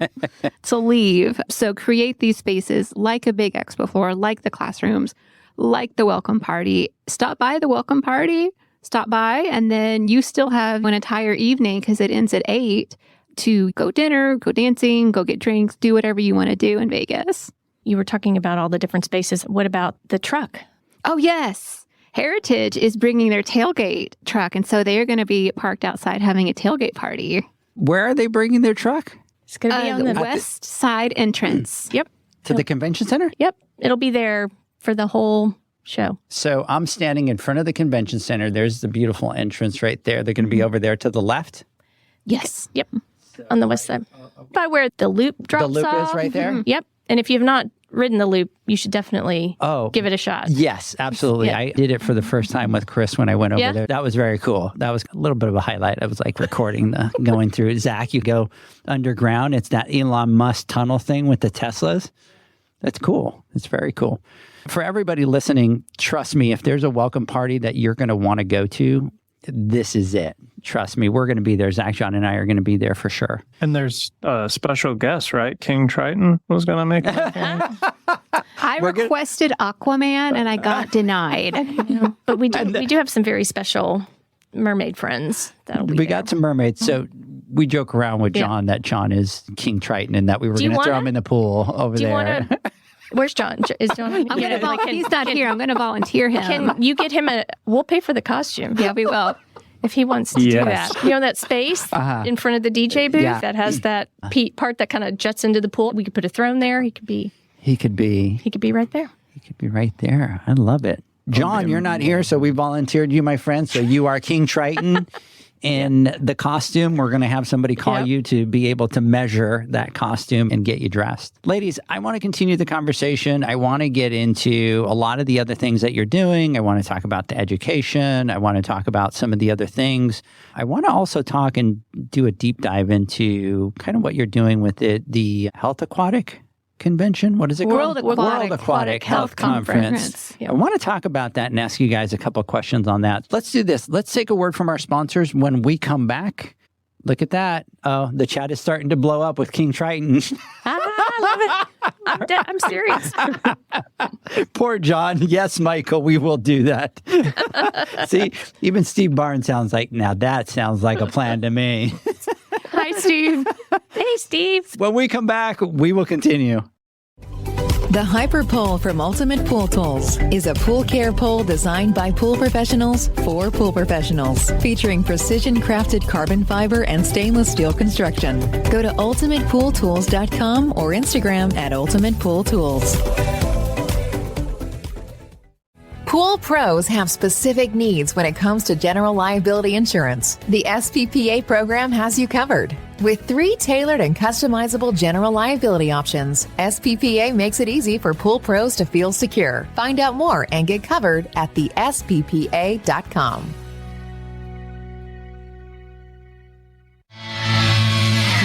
to leave. So create these spaces like a big expo floor, like the classrooms, like the welcome party. Stop by the welcome party. Stop by, and then you still have an entire evening, because it ends at 8, to go dinner, go dancing, go get drinks, do whatever you want to do in Vegas. You were talking about all the different spaces. What about the truck? Oh, yes. Heritage is bringing their tailgate truck, and so they are going to be parked outside having a tailgate party. Where are they bringing their truck? It's going to be on the west side entrance. Yep. To the convention center? Yep. It'll be there for the whole show. So I'm standing in front of the convention center. There's the beautiful entrance right there. They're going to be over there to the left. Yes. Yep. On the west side. By where the loop drops off. The loop is right there? Yep. And if you have not ridden the loop, you should definitely give it a shot. Yes, absolutely. Yeah. I did it for the first time with Kris when I went over there. That was very cool. That was a little bit of a highlight. I was like recording going through. Zach, you go underground. It's that Elon Musk tunnel thing with the Teslas. That's cool. It's very cool. For everybody listening, trust me, if there's a welcome party that you're going to want to go to, this is it. Trust me, we're going to be there. Zach, John, and I are going to be there for sure. And there's a special guest, right? King Triton was going to make an appearance. I requested Aquaman, and I got denied. But we do have some very special mermaid friends that'll be We got some mermaids. So we joke around with John that John is King Triton and that we were going to throw him in the pool over there. Where's John? Is John? He's not here. I'm going to volunteer him. Can you get him we'll pay for the costume. Yeah, we will. If he wants to do that. That space in front of the DJ booth that has that part that kind of juts into the pool. We could put a throne there. He could be He could be right there. He could be right there. I love it. John, you're not here, so we volunteered you, my friend. So you are King Triton in the costume. We're going to have somebody call you to be able to measure that costume and get you dressed. Ladies, I want to continue the conversation. I want to get into a lot of the other things that you're doing. I want to talk about the education. I want to talk about some of the other things. I want to also talk and do a deep dive into kind of what you're doing with the Health Aquatic Convention. What is it called? World Aquatic Health Conference. I want to talk about that and ask you guys a couple of questions on that. Let's do this. Let's take a word from our sponsors. When we come back, look at that. Oh, the chat is starting to blow up with King Triton. I love it. I'm serious. Poor John. Yes, Michael, we will do that. See, even Steve Barnes sounds like, now that sounds like a plan to me. Hi, Steve. Hey, Steve. When we come back, we will continue. The Hyper Pole from Ultimate Pool Tools is a pool care pole designed by pool professionals for pool professionals, featuring precision-crafted carbon fiber and stainless steel construction. Go to ultimatepooltools.com or Instagram at Ultimate Pool Tools. Pool pros have specific needs when it comes to general liability insurance. The SPPA program has you covered. With 3 tailored and customizable general liability options, SPPA makes it easy for pool pros to feel secure. Find out more and get covered at thesppa.com.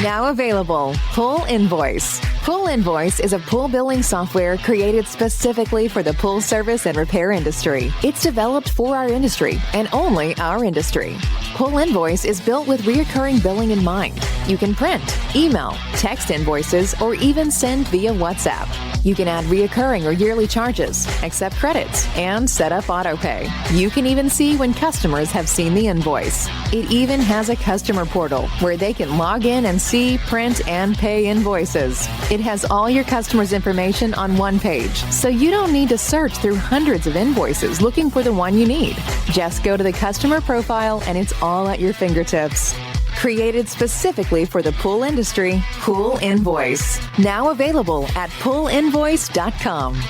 Now available, Pool Invoice. Pool Invoice is a pool billing software created specifically for the pool service and repair industry. It's developed for our industry and only our industry. Pool Invoice is built with recurring billing in mind. You can print, email, text invoices, or even send via WhatsApp. You can add reoccurring or yearly charges, accept credits, and set up autopay. You can even see when customers have seen the invoice. It even has a customer portal where they can log in and see, print, and pay invoices. It has all your customers' information on one page, so you don't need to search through hundreds of invoices looking for the one you need. Just go to the customer profile and it's all at your fingertips. Created specifically for the pool industry, Pool Invoice. Now available at poolinvoice.com.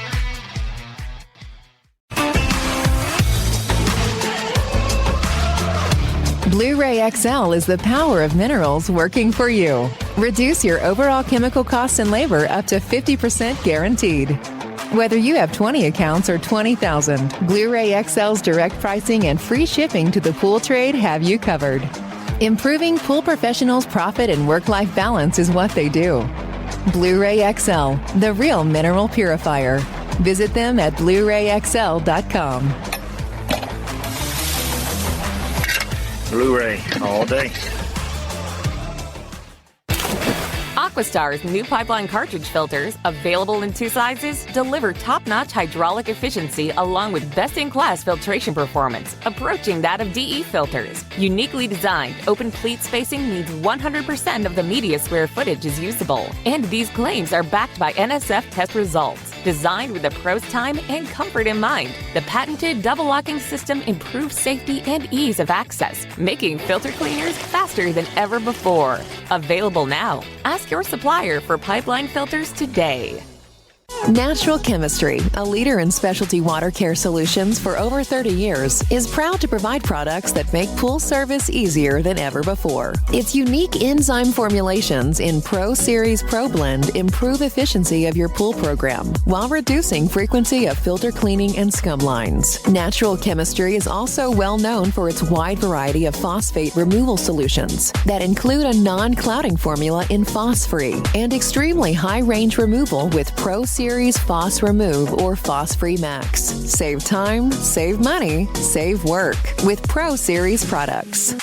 Blueray XL is the power of minerals working for you. Reduce your overall chemical costs and labor up to 50% guaranteed. Whether you have 20 accounts or 20,000, Blueray XL's direct pricing and free shipping to the pool trade have you covered. Improving pool professionals' profit and work-life balance is what they do. Blueray XL, the real mineral purifier. Visit them at BlueRayXL.com. Blueray all day. AquaStar's new pipeline cartridge filters, available in 2 sizes, deliver top-notch hydraulic efficiency along with best-in-class filtration performance, approaching that of DE filters. Uniquely designed, open pleat spacing means 100% of the media square footage is usable. And these claims are backed by NSF test results. Designed with the pro's time and comfort in mind, the patented double locking system improves safety and ease of access, making filter cleaners faster than ever before. Available now. Ask your supplier for pipeline filters today. Natural Chemistry, a leader in specialty water care solutions for over 30 years, is proud to provide products that make pool service easier than ever before. Its unique enzyme formulations in Pro Series Pro Blend improve efficiency of your pool program while reducing frequency of filter cleaning and scum lines. Natural Chemistry is also well known for its wide variety of phosphate removal solutions that include a non-clouding formula in Phos-Free and extremely high-range removal with Pro Series Phos Remove or Phos Free Max. Save time, save money, save work with Pro Series products.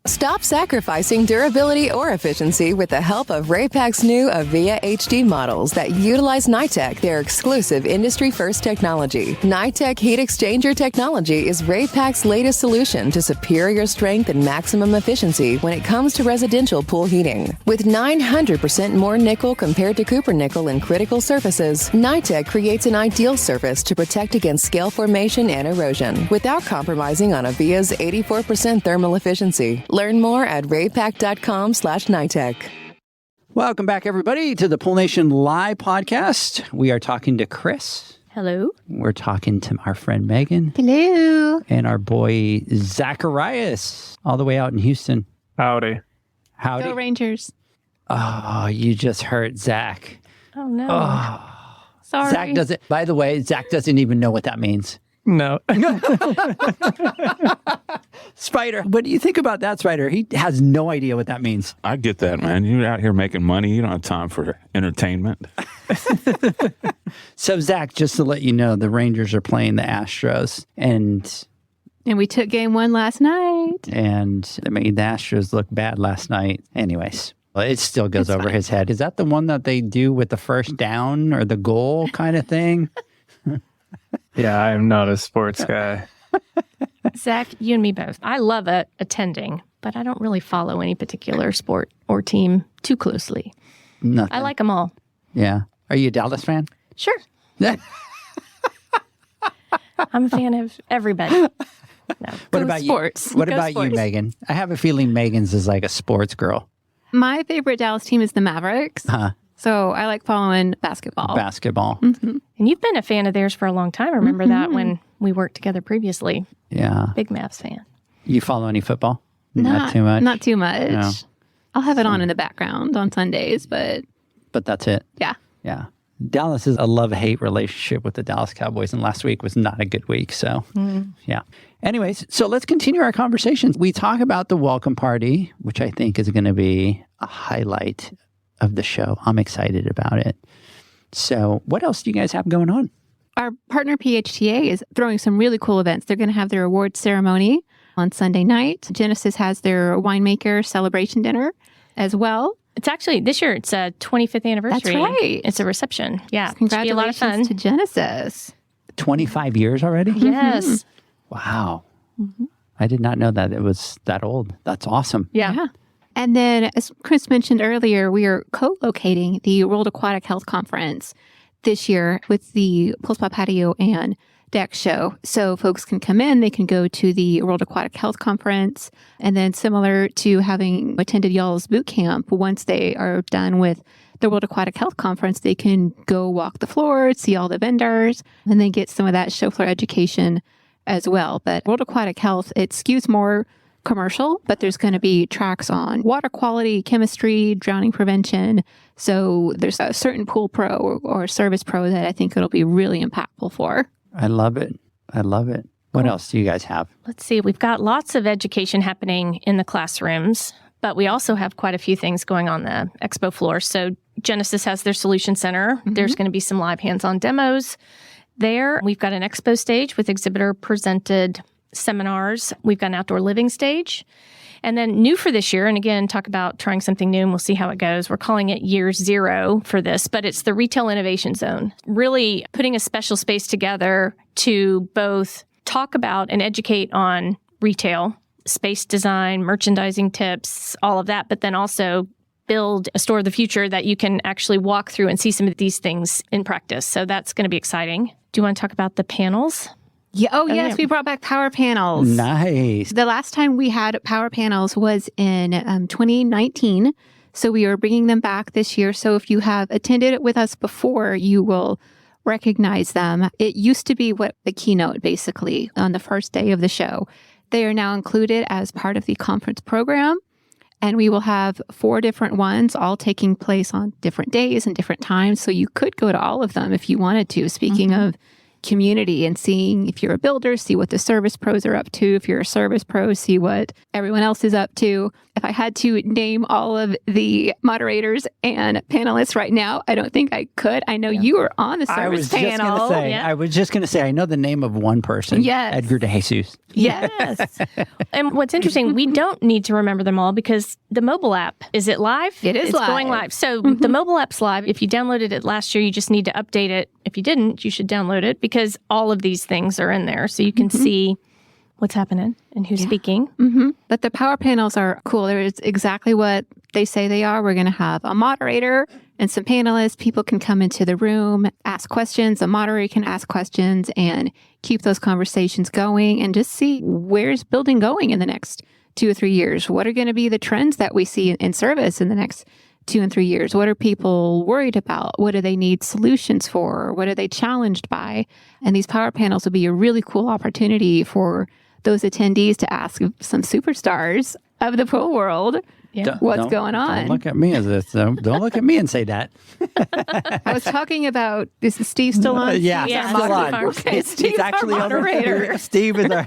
Stop sacrificing durability or efficiency with the help of Raypak's new Avia HD models that utilize NITEC, their exclusive industry-first technology. NITEC heat exchanger technology is Raypak's latest solution to superior strength and maximum efficiency when it comes to residential pool heating. With 900% more nickel compared to copper nickel in critical surfaces, NITEC creates an ideal surface to protect against scale formation and erosion without compromising on Avia's 84% thermal efficiency. Learn more at raypak.com/NITEC. Welcome back, everybody, to the Pool Nation Live podcast. We are talking to Kris. Hello. We're talking to our friend Megan. Hello. And our boy Zacharias, all the way out in Houston. Howdy. Howdy. Go Rangers. Oh, you just hurt Zach. Oh, no. Oh. Sorry. Zach doesn't, by the way, Zach doesn't even know what that means. No. Spider, what do you think about that, Spider? He has no idea what that means. I get that, man. You're out here making money. You don't have time for entertainment. So, Zach, just to let you know, the Rangers are playing the Astros, and we took game 1 last night. they made the Astros look bad last night. Anyways, well, it still goes over his head. Is that the one that they do with the first down or the goal kind of thing? Yeah, I am not a sports guy. Zach, you and me both. I love attending, but I don't really follow any particular sport or team too closely. Nothing. I like them all. Yeah. Are you a Dallas fan? Sure. I'm a fan of everybody. No, What about sports. you? What Go about sports. you, Megan? I have a feeling Megan's is like a sports girl. My favorite Dallas team is the Mavericks. So I like following basketball. Basketball. And you've been a fan of theirs for a long time. I remember that when we worked together previously. Yeah. Big Mavs fan. You follow any football? Not too much. Not too much. No. I'll have it on in the background on Sundays, but But that's it. yeah. Yeah. Dallas is a love-hate relationship with the Dallas Cowboys, and last week was not a good week. So, yeah. Anyways, so let's continue our conversations. We talk about the welcome party, which I think is going to be a highlight of the show. I'm excited about it. So, what else do you guys have going on? Our partner PHTA is throwing some really cool events. They're going to have their awards ceremony on Sunday night. Genesis has their winemaker celebration dinner as well. It's actually, this year, it's a 25th anniversary. That's right. It's a reception. Yeah. It should Congratulations be a lot of fun. to Genesis. 25 years already? Yes. Wow. I did not know that it was that old. That's awesome. Yeah. And then, as Kris mentioned earlier, we are co-locating the World Aquatic Health Conference this year with the Pool Spa Patio and Deck Show. So folks can come in, they can go to the World Aquatic Health Conference, and then similar to having attended y'all's boot camp, once they are done with the World Aquatic Health Conference, they can go walk the floor, see all the vendors, and then get some of that show floor education as well. But World Aquatic Health, it skews more commercial, but there's going to be tracks on water quality, chemistry, drowning prevention. So there's a certain pool pro or service pro that I think it'll be really impactful for. I love it. I love it. What else do you guys have? Let's see. We've got lots of education happening in the classrooms, but we also have quite a few things going on the expo floor. So Genesis has their solution center. There's going to be some live hands-on demos there. We've got an expo stage with exhibitor-presented seminars. We've got an outdoor living stage. And then new for this year, and again, talk about trying something new and we'll see how it goes. We're calling it year 0 for this, but it's the Retail Innovation Zone. Really putting a special space together to both talk about and educate on retail, space design, merchandising tips, all of that, but then also build a store of the future that you can actually walk through and see some of these things in practice. So that's going to be exciting. Do you want to talk about the panels? Yeah. Oh, yes. yeah. We brought back power panels. Nice. The last time we had power panels was in 2019. So we are bringing them back this year. So if you have attended it with us before, you will recognize them. It used to be what the keynote, basically, on the first day of the show. They are now included as part of the conference program. And we will have 4 different ones, all taking place on different days and different times. So you could go to all of them if you wanted to. Speaking of community and seeing if you're a builder, see what the service pros are up to. If you're a service pro, see what everyone else is up to. If I had to name all of the moderators and panelists right now, I don't think I could. I know you were on the service panel. I was just going to say, I know the name of one person. Yes. Edgar DeJesus. Yes. And what's interesting, we don't need to remember them all because the mobile app, is it live? It is it's live. going live. So the mobile app's live. If you downloaded it last year, you just need to update it. If you didn't, you should download it because all of these things are in there. So you can see what's happening and who's speaking. But the power panels are cool. They're exactly what they say they are. We're going to have a moderator and some panelists. People can come into the room, ask questions. The moderator can ask questions and keep those conversations going and just see where's building going in the next 2 or 3 years. What are going to be the trends that we see in service in the next 2 and 3 years? What are people worried about? What do they need solutions for? What are they challenged by? And these power panels will be a really cool opportunity for those attendees to ask some superstars of the pool world what's going on. Don't look at me as this. Don't look at me and say that. I was talking about, is Steve still on? Yeah, Yeah, still on. Okay, Steve's actually our moderator. Steve is our...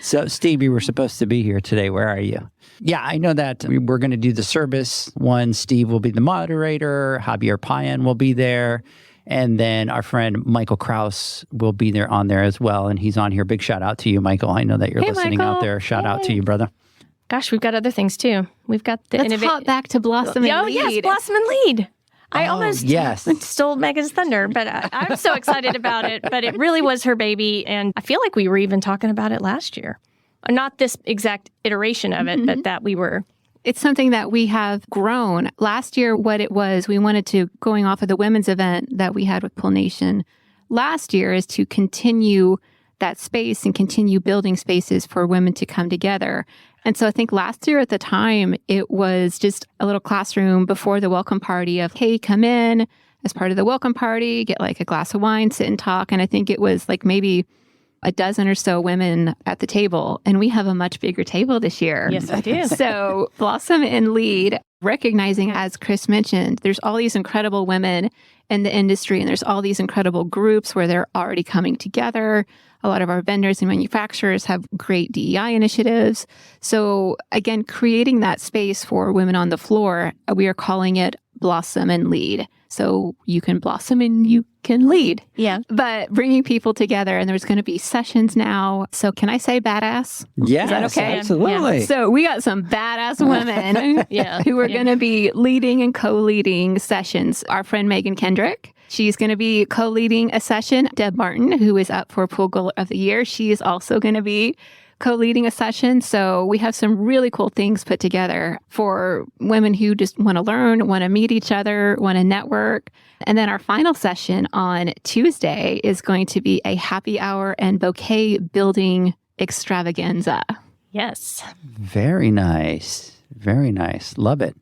So, Steve, you were supposed to be here today. Where are you? Yeah, I know that we're going to do the service one. Steve will be the moderator. Javier Payan will be there. And then our friend Michael Kraus will be there on there as well. And he's on here. Big shout out to you, Michael. I know that you're listening out there. Shout out to you, brother. Gosh, we've got other things too. We've got the Let's hop back to Blossom and Lead. Yes, Blossom and Lead. I almost stole Megan's thunder, but I'm so excited about it. But it really was her baby. And I feel like we were even talking about it last year. Not this exact iteration of it, but that we were. It's something that we have grown. Last year, what it was, we wanted to, going off of the women's event that we had with Pool Nation last year, is to continue that space and continue building spaces for women to come together. And so I think last year at the time, it was just a little classroom before the welcome party of, hey, come in as part of the welcome party, get like a glass of wine, sit and talk. And I think it was like maybe a dozen or so women at the table. And we have a much bigger table this year. Yes, we do. So Blossom and Lead, recognizing, as Kris mentioned, there's all these incredible women in the industry, and there's all these incredible groups where they're already coming together. A lot of our vendors and manufacturers have great DEI initiatives. So again, creating that space for women on the floor, we are calling it Blossom and Lead. So you can blossom and you can lead. Yeah. But bringing people together, and there's going to be sessions now. So can I say badass? Yes, Is that okay? Absolutely. Yeah. So we got some badass women who are going to be leading and co-leading sessions. Our friend Megan Kendrick, she's going to be co-leading a session. Deb Martin, who is up for Pool Girl of the Year, she is also going to be co-leading a session. So we have some really cool things put together for women who just want to learn, want to meet each other, want to network. And then our final session on Tuesday is going to be a happy hour and bouquet building extravaganza. Yes. Very nice. Very nice. Love it.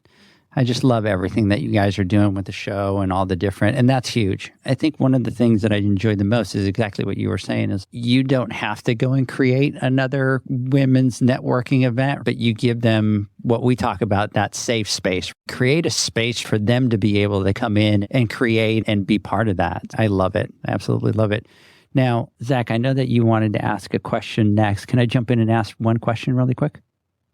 I just love everything that you guys are doing with the show and all the different, and that's huge. I think one of the things that I enjoy the most is exactly what you were saying is you don't have to go and create another women's networking event, but you give them what we talk about, that safe space. Create a space for them to be able to come in and create and be part of that. I love it. I absolutely love it. Now, Zach, I know that you wanted to ask a question next. Can I jump in and ask one question really quick?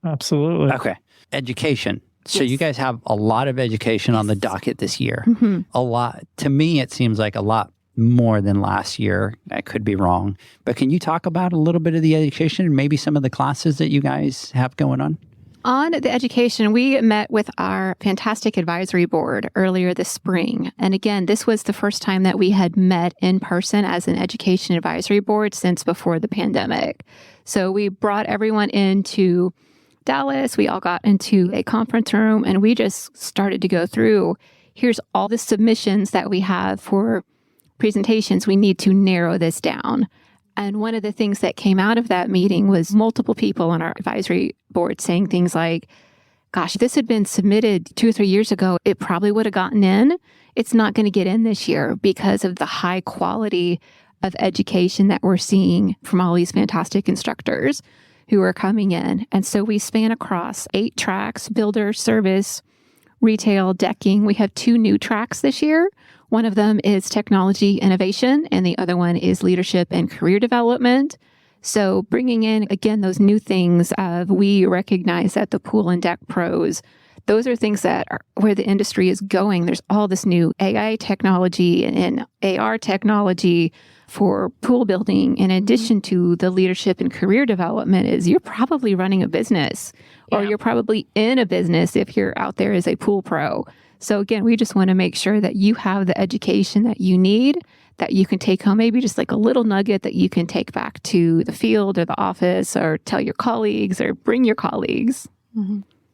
Absolutely. Okay. Education. So you guys have a lot of education on the docket this year. A lot. To me, it seems like a lot more than last year. I could be wrong. But can you talk about a little bit of the education and maybe some of the classes that you guys have going on? On the education, we met with our fantastic advisory board earlier this spring. And again, this was the first time that we had met in person as an education advisory board since before the pandemic. So we brought everyone into Dallas. We all got into a conference room and we just started to go through, here's all the submissions that we have for presentations. We need to narrow this down. And one of the things that came out of that meeting was multiple people on our advisory board saying things like, gosh, if this had been submitted 2 or 3 years ago, it probably would have gotten in. It's not going to get in this year because of the high quality of education that we're seeing from all these fantastic instructors who are coming in. And so we span across 8 tracks: builder, service, retail, decking. We have 2 new tracks this year. One of them is technology innovation, and the other one is leadership and career development. So bringing in, again, those new things of, we recognize that the pool and deck pros, those are things that are where the industry is going. There's all this new AI technology and AR technology for pool building, in addition to the leadership and career development, is you're probably running a business or you're probably in a business if you're out there as a pool pro. So again, we just want to make sure that you have the education that you need, that you can take home, maybe just like a little nugget that you can take back to the field or the office or tell your colleagues or bring your colleagues.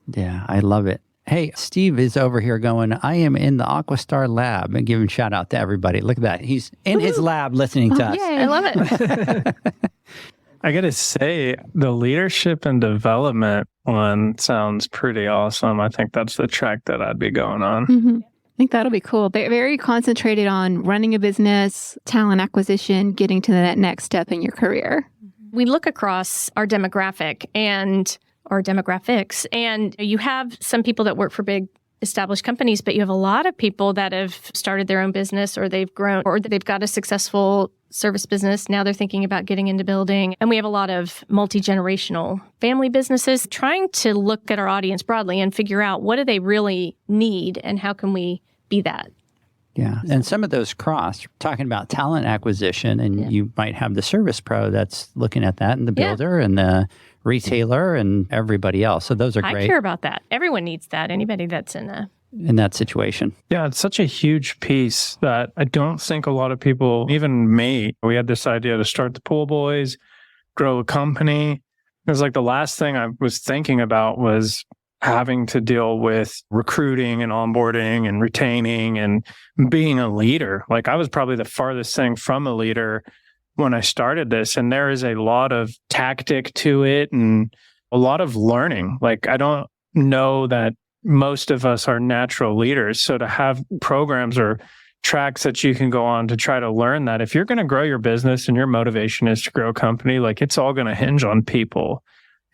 Yeah, I love it. Hey, Steve is over here going, I am in the AquaStar lab, and giving shout out to everybody. Look at that. He's in his lab listening to us. Yay. I love it. I got to say, the leadership and development one sounds pretty awesome. I think that's the track that I'd be going on. Mm-hmm. I think that'll be cool. They're very concentrated on running a business, talent acquisition, getting to that next step in your career. We look across our demographic and our demographics, and you have some people that work for big established companies, but you have a lot of people that have started their own business, or they've grown, or they've got a successful service business. Now they're thinking about getting into building. And we have a lot of multi-generational family businesses trying to look at our audience broadly and figure out what do they really need and how can we be that. Yeah. And some of those cross, talking about talent acquisition, and you might have the service pro that's looking at that, and the builder and the retailer and everybody else. So those are great. I care about that. Everyone needs that. Anybody that's in that situation. Yeah, it's such a huge piece that I don't think a lot of people, even me, we had this idea to start the Pool Boys, grow a company. It was like the last thing I was thinking about was having to deal with recruiting and onboarding and retaining and being a leader. Like I was probably the farthest thing from a leader when I started this. And there is a lot of tactic to it and a lot of learning. Like I don't know that most of us are natural leaders. So to have programs or tracks that you can go on to try to learn that, if you're going to grow your business and your motivation is to grow a company, like it's all going to hinge on people.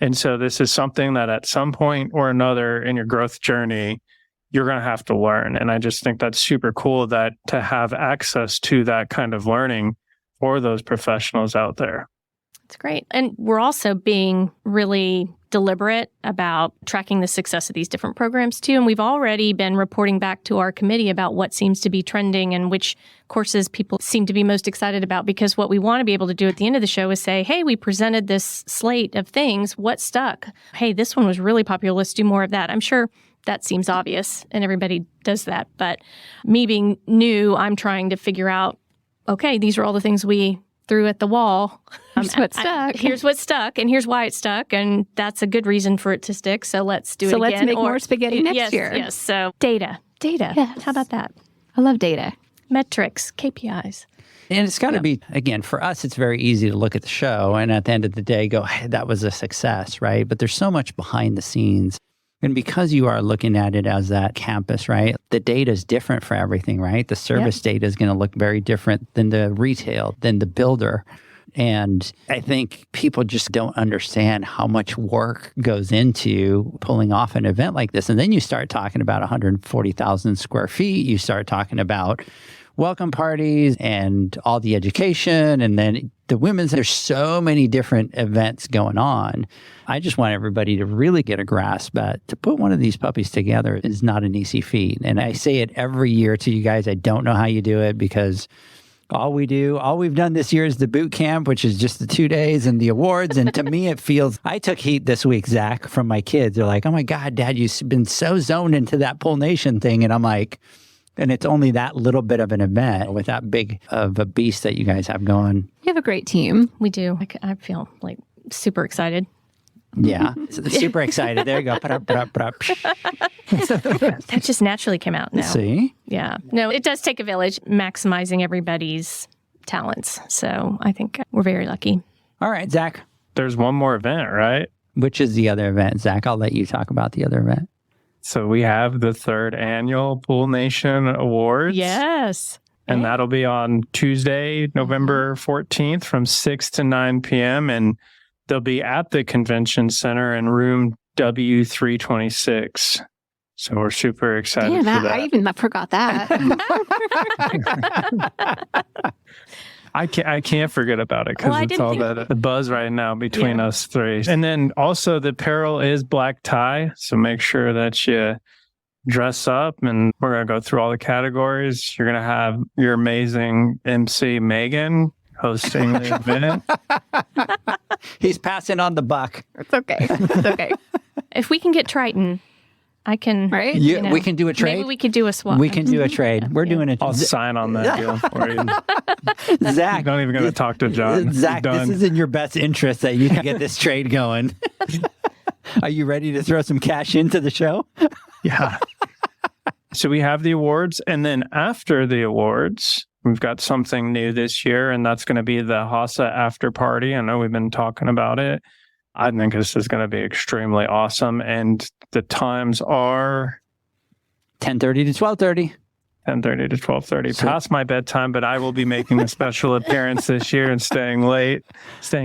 And so this is something that at some point or another in your growth journey, you're going to have to learn. And I just think that's super cool that to have access to that kind of learning for those professionals out there. It's great. And we're also being really deliberate about tracking the success of these different programs too. And we've already been reporting back to our committee about what seems to be trending and which courses people seem to be most excited about. Because what we want to be able to do at the end of the show is say, hey, we presented this slate of things. What stuck? Hey, this one was really popular. Let's do more of that. I'm sure that seems obvious and everybody does that. But me being new, I'm trying to figure out, okay, these are all the things we threw at the wall. Here's what stuck. Here's what stuck, and here's why it stuck, and that's a good reason for it to stick. So let's do it again. So let's make more spaghetti next year. Yes. So data. Yes. How about that? I love data. Metrics, KPIs. And it's got to be, again, for us, it's very easy to look at the show and at the end of the day go, hey, that was a success, right? But there's so much behind the scenes. And because you are looking at it as that campus, right, the data is different for everything, right? The service data is going to look very different than the retail, than the builder. And I think people just don't understand how much work goes into pulling off an event like this. And then you start talking about 140,000 square feet. You start talking about welcome parties and all the education. And then the women's, there's so many different events going on. I just want everybody to really get a grasp that to put one of these puppies together is not an easy feat. And I say it every year to you guys. I don't know how you do it because all we've done this year is the boot camp, which is just the 2 days and the awards. And to me, it feels, I took heat this week, Zach, from my kids. They're like, oh my God, Dad, you've been so zoned into that Pool Nation thing. And I'm like, and it's only that little bit of an event with that big of a beast that you guys have going. You have a great team. We do. I feel like super excited. Yeah, super excited. There you go. That just naturally came out now. See? Yeah. No, it does take a village, maximizing everybody's talents. So I think we're very lucky. All right, Zach. There's one more event, right? Which is the other event? Zach, I'll let you talk about the other event. So we have the 3rd annual Pool Nation Awards. Yes. And that'll be on Tuesday, November 14th from 6 to 9 p.m. And they'll be at the convention center in room W326. So we're super excited for that. I even forgot that. I can't forget about it because it's all the buzz right now between us three. And then also the apparel is black tie. So make sure that you dress up, and we're going to go through all the categories. You're going to have your amazing MC Megan hosting the event. He's passing on the buck. It's okay. It's okay. If we can get Triton, I can. Right? We can do a trade. Maybe we could do a swap. We can do a trade. We're doing it. I'll sign on that deal for you. Zach. I'm not even going to talk to John. Zach, this is in your best interest that you can get this trade going. Are you ready to throw some cash into the show? Yeah. So we have the awards, and then after the awards, We've got something new this year, and that's going to be the HASA after party. I know we've been talking about it. I think this is going to be extremely awesome. And the times are 10:30 to 12:30. 10:30 to 12:30. Past my bedtime, but I will be making a special appearance this year and staying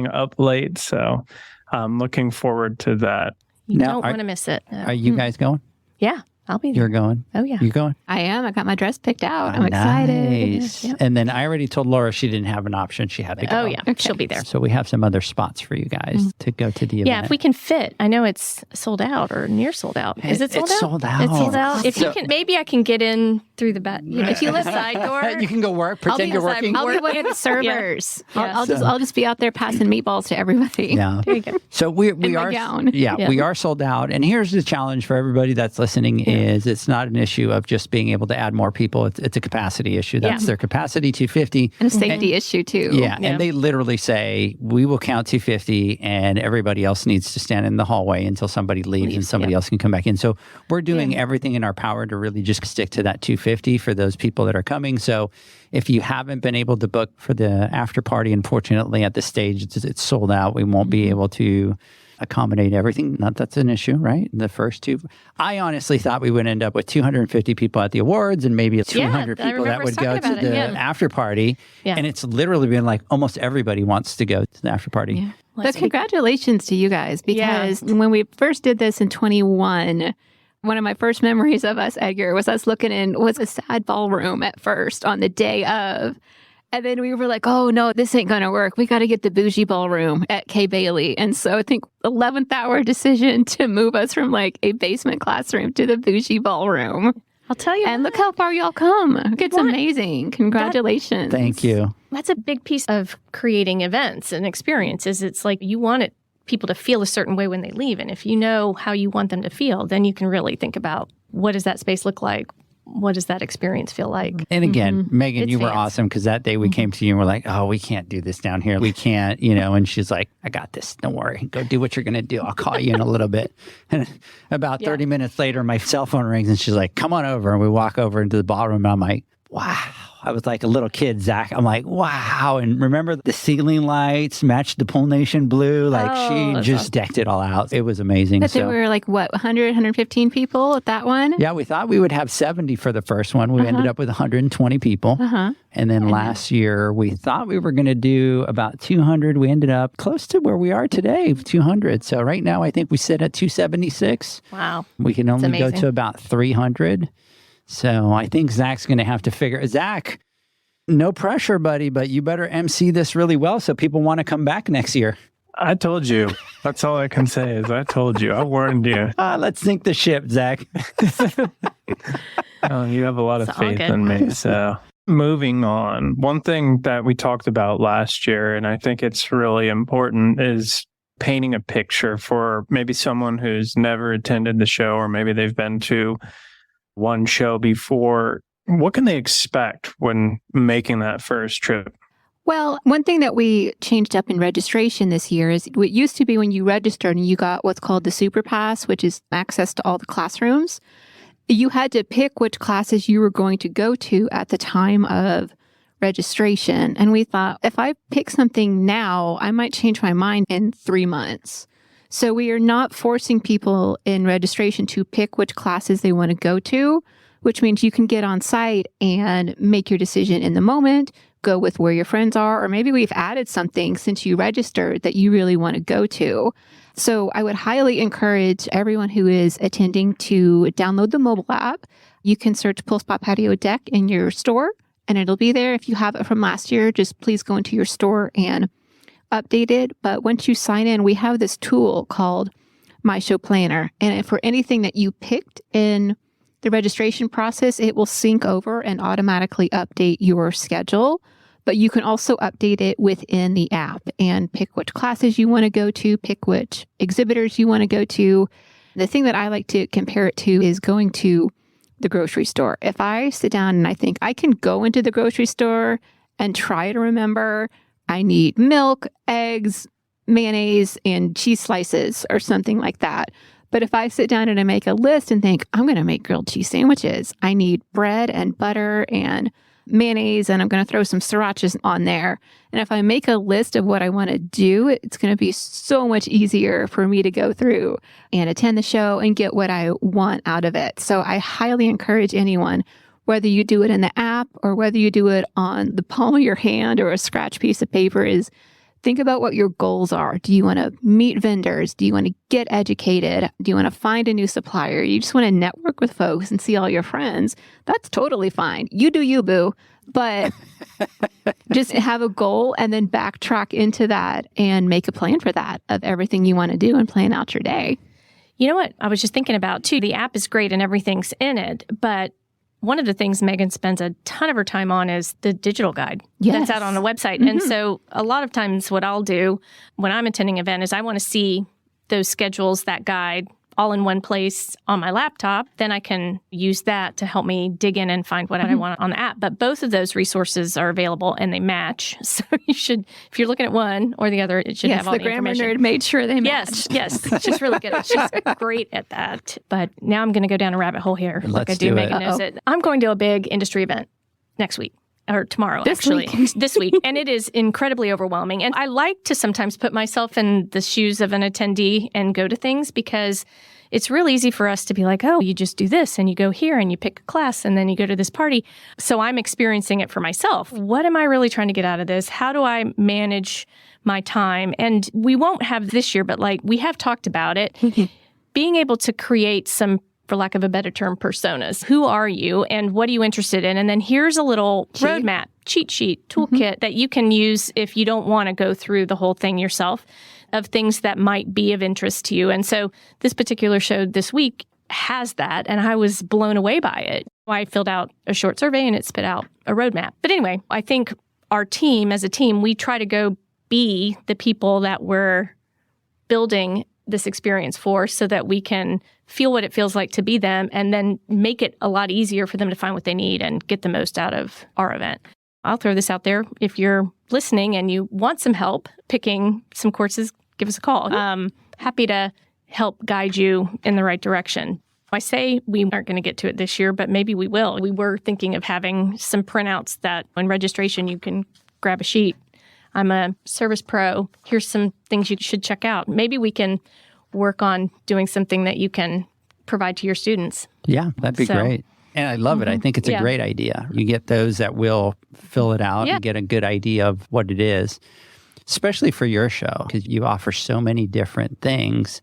up late. So I'm looking forward to that. You don't want to miss it. No. Are you guys going? Yeah, I'll be there. You're going? Oh, yeah. You're going? I am. I got my dress picked out. I'm excited. Nice. Yep. And then I already told Laura she didn't have an option. She had to go. Oh, yeah. Okay. She'll be there. So we have some other spots for you guys to go to the event. Yeah, if we can fit. I know it's sold out or near sold out. Is it sold out? It's sold out. It's sold out. If you can, maybe I can get in through the back. You know, if you live side door, you can go work. Pretend you're working. I'll be one of the servers. Yeah. I'll just be out there passing meatballs to everybody. Yeah. There you go. So we In my are gown. Yeah, we are sold out. And here's the challenge for everybody that's listening: is it's not an issue of just being able to add more people. It's a capacity issue. That's their capacity, 250, and a safety issue too. Yeah, and they literally say we will count 250, and everybody else needs to stand in the hallway until somebody leaves and somebody else can come back in. So we're doing everything in our power to really just stick to that 250 for those people that are coming. So if you haven't been able to book for the after party, unfortunately at this stage it's sold out. We won't be able to accommodate everything. Not that's an issue, right? The first two. I honestly thought we would end up with 250 people at the awards and maybe 200 people that would go to the after party. Yeah. And it's literally been like almost everybody wants to go to the after party. Yeah. But congratulations to you guys, because when we first did this in 21, one of my first memories of us, Edgar, was us looking in was a sad ballroom at first on the day of. And then we were like, oh, no, this ain't going to work. We got to get the bougie ballroom at Kay Bailey. And so I think 11th hour decision to move us from like a basement classroom to the bougie ballroom. I'll tell you. And look how far y'all come. It's amazing. Congratulations. Thank you. That's a big piece of creating events and experiences. It's like you want people to feel a certain way when they leave. And if you know how you want them to feel, then you can really think about what does that space look like? What does that experience feel like? And again, Megan, you were awesome because that day we came to you and we're like, oh, we can't do this down here. We can't, and she's like, I got this. Don't worry. Go do what you're going to do. I'll call you in a little bit. And about 30 minutes later, my cell phone rings and she's like, come on over. And we walk over into the ballroom and I'm like, wow. I was like a little kid, Zach. I'm like, wow. And remember the ceiling lights matched the Pool Nation blue. Like she just decked it all out. It was amazing. But there were like, 100, 115 people at that one? Yeah, we thought we would have 70 for the first one. We ended up with 120 people. And then last year, we thought we were going to do about 200. We ended up close to where we are today, 200. So right now, I think we sit at 276. Wow. We can only go to about 300. So I think Zach's going to have to figure... Zach, no pressure, buddy, but you better MC this really well so people want to come back next year. I told you. That's all I can say is I told you. I warned you. Let's sink the ship, Zach. Oh, you have a lot of faith in me. So moving on. One thing that we talked about last year, and I think it's really important, is painting a picture for maybe someone who's never attended the show, or maybe they've been to one show before. What can they expect when making that first trip? Well, one thing that we changed up in registration this year is it used to be when you registered and you got what's called the Super Pass, which is access to all the classrooms. You had to pick which classes you were going to go to at the time of registration. And we thought, if I pick something now, I might change my mind in 3 months. So we are not forcing people in registration to pick which classes they want to go to, which means you can get on site and make your decision in the moment, go with where your friends are, or maybe we've added something since you registered that you really want to go to. So I would highly encourage everyone who is attending to download the mobile app. You can search Pool Spa Patio Deck in your store, and it'll be there. If you have it from last year, just please go into your store and update it. But once you sign in, we have this tool called My Show Planner. And for anything that you picked in the registration process, it will sync over and automatically update your schedule. But you can also update it within the app and pick which classes you want to go to, pick which exhibitors you want to go to. The thing that I like to compare it to is going to the grocery store. If I sit down and I think I can go into the grocery store and try to remember I need milk, eggs, mayonnaise, and cheese slices or something like that. But if I sit down and I make a list and think, I'm going to make grilled cheese sandwiches, I need bread and butter and mayonnaise and I'm going to throw some srirachas on there. And if I make a list of what I want to do, it's going to be so much easier for me to go through and attend the show and get what I want out of it. So I highly encourage anyone, whether you do it in the app or whether you do it on the palm of your hand or a scratch piece of paper, is think about what your goals are. Do you want to meet vendors? Do you want to get educated? Do you want to find a new supplier? You just want to network with folks and see all your friends? That's totally fine. You do you, boo. But just have a goal and then backtrack into that and make a plan for that, of everything you want to do and plan out your day. You know what I was just thinking about, too? The app is great and everything's in it, but one of the things Megan spends a ton of her time on is the digital guide that's out on the website. Mm-hmm. And so a lot of times what I'll do when I'm attending an event is I want to see those schedules, that guide, all in one place on my laptop. Then I can use that to help me dig in and find what I want on the app. But both of those resources are available and they match. So you should, if you're looking at one or the other, it should have all the information. Yes, the grammar nerd made sure they matched. Yes, she's really good. She's great at that. But now I'm going to go down a rabbit hole here. Let's do Megan knows it. I'm going to a big industry event next week. Or tomorrow, actually. This week. And it is incredibly overwhelming. And I like to sometimes put myself in the shoes of an attendee and go to things, because it's real easy for us to be like, oh, you just do this and you go here and you pick a class and then you go to this party. So I'm experiencing it for myself. What am I really trying to get out of this? How do I manage my time? And we won't have this year, but like we have talked about it, being able to create some, for lack of a better term, personas. Who are you and what are you interested in? And then here's a little roadmap, cheat sheet, toolkit that you can use if you don't want to go through the whole thing yourself, of things that might be of interest to you. And so this particular show this week has that, and I was blown away by it. I filled out a short survey and it spit out a roadmap. But anyway, I think our team, as a team, we try to go be the people that we're building this experience for, so that we can feel what it feels like to be them and then make it a lot easier for them to find what they need and get the most out of our event. I'll throw this out there. If you're listening and you want some help picking some courses, give us a call. Happy to help guide you in the right direction. I say we aren't going to get to it this year, but maybe we will. We were thinking of having some printouts that when registration you can grab a sheet. I'm a service pro. Here's some things you should check out. Maybe we can work on doing something that you can provide to your students. Yeah, that'd be great. And I love it. I think it's a great idea. You get those that will fill it out and get a good idea of what it is, especially for your show, because you offer so many different things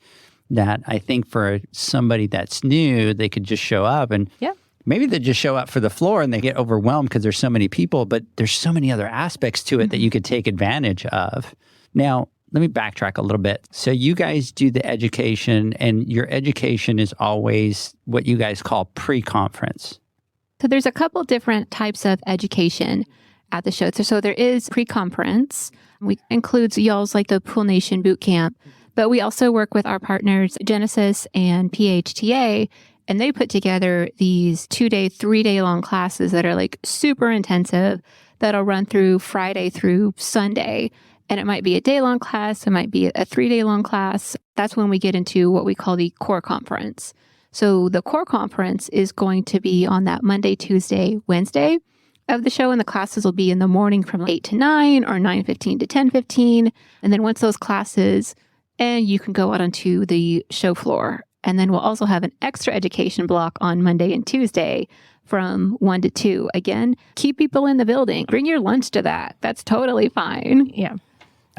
that I think for somebody that's new, they could just show up and maybe they just show up for the floor and they get overwhelmed because there's so many people, but there's so many other aspects to it that you could take advantage of. Now, let me backtrack a little bit. So you guys do the education, and your education is always what you guys call pre-conference. So there's a couple different types of education at the show. So there is pre-conference, which includes y'all's like the Pool Nation Boot Camp, but we also work with our partners, Genesis and PHTA, and they put together these 2-day, 3-day long classes that are like super intensive that'll run through Friday through Sunday. And it might be a day-long class. It might be a 3-day long class. That's when we get into what we call the core conference. So the core conference is going to be on that Monday, Tuesday, Wednesday of the show. And the classes will be in the morning from 8 to 9 or 9:15 to 10:15. And then once those classes, and you can go out onto the show floor. And then we'll also have an extra education block on Monday and Tuesday from 1 to 2. Again, keep people in the building. Bring your lunch to that. That's totally fine. Yeah.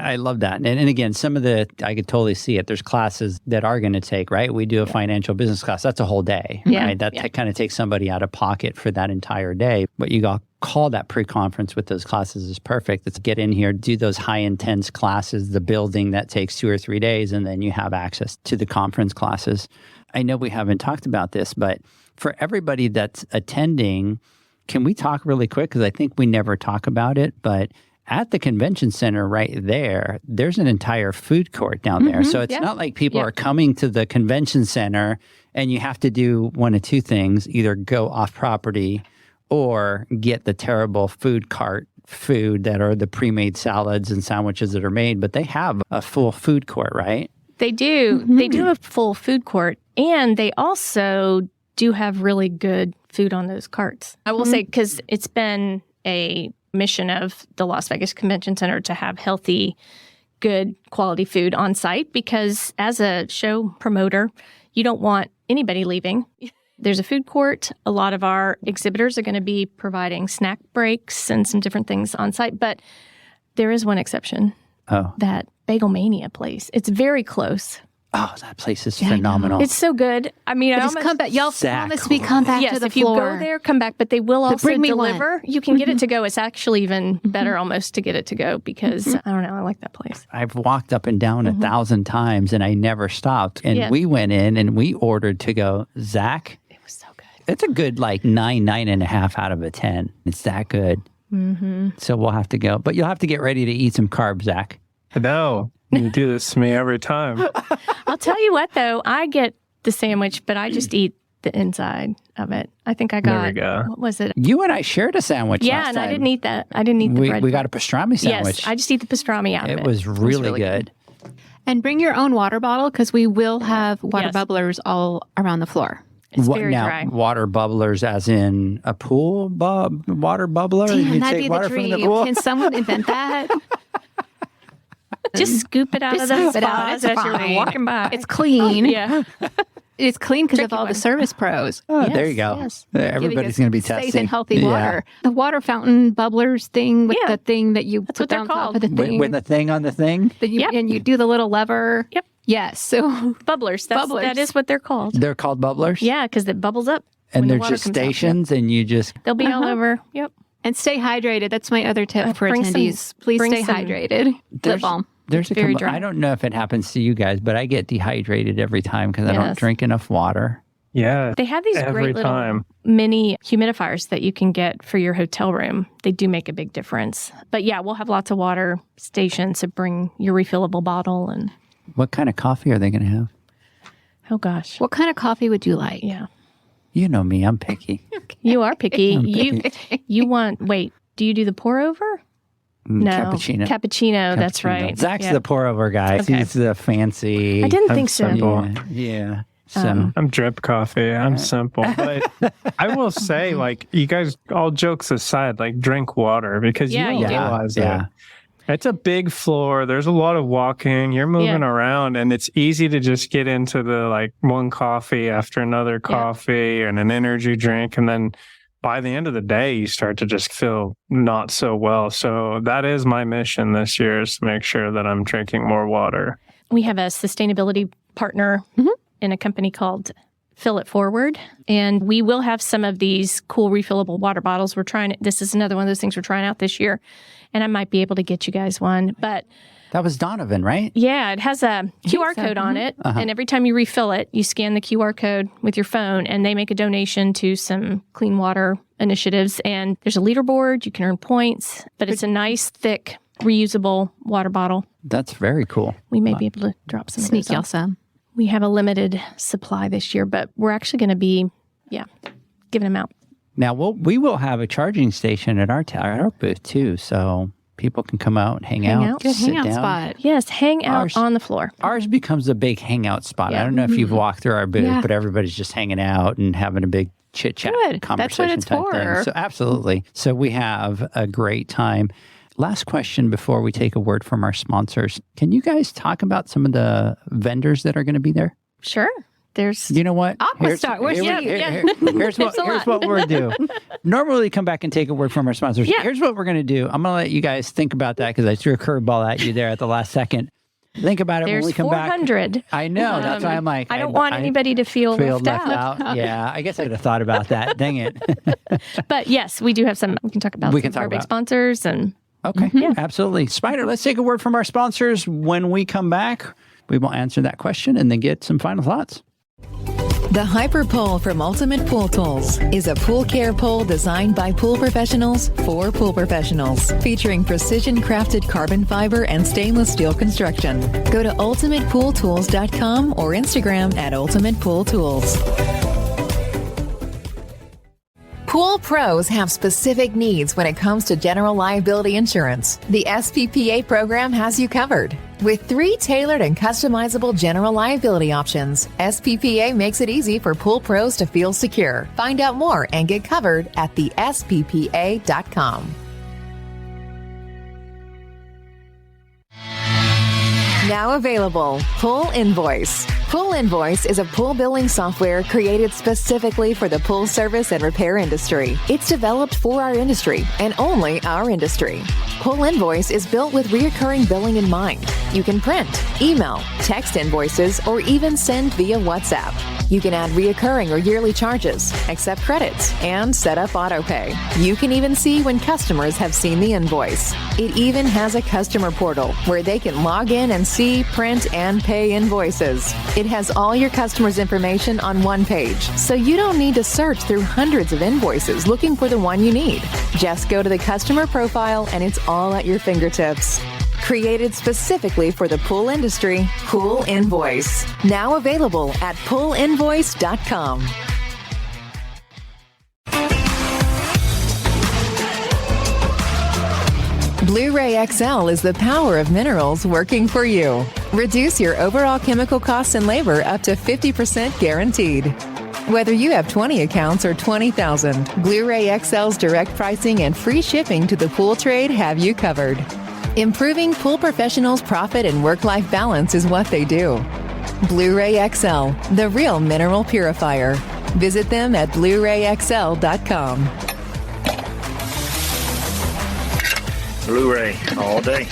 I love that. And again, some of I could totally see it. There's classes that are going to take, right? We do a financial business class. That's a whole day, right? That kind of takes somebody out of pocket for that entire day. What you call that pre-conference with those classes is perfect. Let's get in here, do those high intense classes, the building that takes 2 or 3 days, and then you have access to the conference classes. I know we haven't talked about this, but for everybody that's attending, can we talk really quick? Because I think we never talk about it, but at the convention center right there, there's an entire food court down there. So it's not like people are coming to the convention center and you have to do one of two things, either go off property or get the terrible food cart food that are the pre-made salads and sandwiches that are made. But they have a full food court, right? They do. They do have a full food court. And they also do have really good food on those carts. I will say, because it's been a mission of the Las Vegas Convention Center to have healthy, good quality food on site, because as a show promoter, you don't want anybody leaving. There's a food court. A lot of our exhibitors are going to be providing snack breaks and some different things on site. But there is one exception. Oh. That Bagel Mania place. It's very close. Oh, that place is phenomenal. It's so good. I mean, I Just almost... come back. Y'all promise me come back yes, to the if floor. you go there, come back. But they will also bring me deliver. one. You can get it to go. It's actually even better almost to get it to go because, I don't know, I like that place. I've walked up and down 1,000 times and I never stopped. And we went in and we ordered to go. Zach, it was so good. It's a good like 9.5 out of a 10. It's that good. Mm-hmm. So we'll have to go. But you'll have to get ready to eat some carbs, Zach. No, you do this to me every time. I'll tell you what, though. I get the sandwich, but I just eat the inside of it. I think I got, there we go. What was it? You and I shared a sandwich Yeah, last and time. I didn't eat that. I didn't eat the bread. We got a pastrami sandwich. Yes, I just eat the pastrami out of it. It was really good. And bring your own water bottle because we will have water bubblers all around the floor. It's very now, dry. Water bubblers as in a pool water bubbler? Damn, You that'd take be water the from the dream. pool? Can someone invent that? Just scoop it out Just of the scoop it out. spas It's as you're fine. walking by. It's clean. Yeah. It's clean because of Tricky all one. the service pros. Oh, Yes, there you go. yes. Everybody's going to be testing. Safe and healthy water. The water fountain bubblers thing with Yeah. the thing that you That's put what they're on top called. of the thing. With the thing on the thing? that you, Yep. And you do the little lever. Yep. Yes. So Bubblers. Bubblers. That is what they're called. They're called bubblers? Yeah, because it bubbles up. And when the they're water just comes out. stations and you just... They'll be all over. Yep. and stay hydrated. That's my other tip for bring some- attendees. Please bring stay some- hydrated. Lip balm. There's very a dry. I don't know if it happens to you guys, but I get dehydrated every time because I don't Yes. drink enough water. Yeah. They have these Every great little time. mini humidifiers that you can get for your hotel room. They do make a big difference. But yeah, we'll have lots of water stations, so bring your refillable bottle and What kind of coffee are they going to have? oh gosh. What kind of coffee would you like? Yeah. You know me, I'm picky. You are picky. I'm You picky. you want do you do the pour over? No. Cappuccino. Cappuccino, that's Cappuccino. right. Zach's Yeah. the pour over guy. Okay. He's the fancy. I didn't I'm think so. simple. Yeah. So I'm drip coffee. I'm simple. But I will say, like, you guys, all jokes aside, like, drink water because Yeah, you you don't do. realize Yeah. it. It's a big floor. There's a lot of walking. You're moving around, and it's easy to just get into the, like, one coffee after another coffee and an energy drink. And then by the end of the day, you start to just feel not so well. So that is my mission this year, is to make sure that I'm drinking more water. We have a sustainability partner in a company called Fill It Forward. And we will have some of these cool refillable water bottles. This is another one of those things we're trying out this year. And I might be able to get you guys one. But that was Donovan, right? yeah, it has a QR code on it. And every time you refill it, you scan the QR code with your phone and they make a donation to some clean water initiatives. And there's a leaderboard. You can earn points. But it's a nice, thick, reusable water bottle. That's very cool. We may be able to drop some Sneak of those y'all off. some. We have a limited supply this year, but we're actually going to be, giving them out. Now, we will have a charging station at our booth, too, so people can come out and hang out. Good sit hangout down. spot. Yes, hang out Ours- on the floor. Ours becomes a big hangout spot. Yeah. I don't know if you've walked through our booth, Yeah. but everybody's just hanging out and having a big chit-chat Good. conversation That's what it's type for. thing. So absolutely. So we have a great time. Last question before we take a word from our sponsors. Can you guys talk about some of the vendors that are going to be there? Sure. There's You know what? AquaStar. Where's Here's what we're going to do. Normally, we come back and take a word from our sponsors. Yeah. Here's what we're going to do. I'm going to let you guys think about that because I threw a curveball at you there at the last second. Think about it when there's we come back. 400. I know. That's why I'm like, I don't want anybody to feel left out. out. Yeah, I guess I could have thought about that. Dang it. But yes, we do have some. We can talk about We some can talk of our big about- sponsors and Okay, absolutely. Spider, let's take a word from our sponsors. When we come back, we will answer that question and then get some final thoughts. The Hyper Pole from Ultimate Pool Tools is a pool care pole designed by pool professionals for pool professionals, featuring precision-crafted carbon fiber and stainless steel construction. Go to ultimatepooltools.com or Instagram at Ultimate Pool Tools. Pool pros have specific needs when it comes to general liability insurance. The SPPA program has you covered. With 3 tailored and customizable general liability options, SPPA makes it easy for pool pros to feel secure. Find out more and get covered at the SPPA.com. Now available, Pool Invoice. Pool Invoice is a pool billing software created specifically for the pool service and repair industry. It's developed for our industry and only our industry. Pool Invoice is built with recurring billing in mind. You can print, email, text invoices, or even send via WhatsApp. You can add reoccurring or yearly charges, accept credits, and set up autopay. You can even see when customers have seen the invoice. It even has a customer portal where they can log in and see, print, and pay invoices. It has all your customers' information on one page, so you don't need to search through hundreds of invoices looking for the one you need. Just go to the customer profile and it's all at your fingertips. Created specifically for the pool industry, Pool Invoice. Now available at poolinvoice.com. Blueray XL is the power of minerals working for you. Reduce your overall chemical costs and labor up to 50% guaranteed. Whether you have 20 accounts or 20,000, Blueray XL's direct pricing and free shipping to the pool trade have you covered. Improving pool professionals' profit and work-life balance is what they do. Blueray XL, the real mineral purifier. Visit them at BlueRayXL.com. Blueray all day.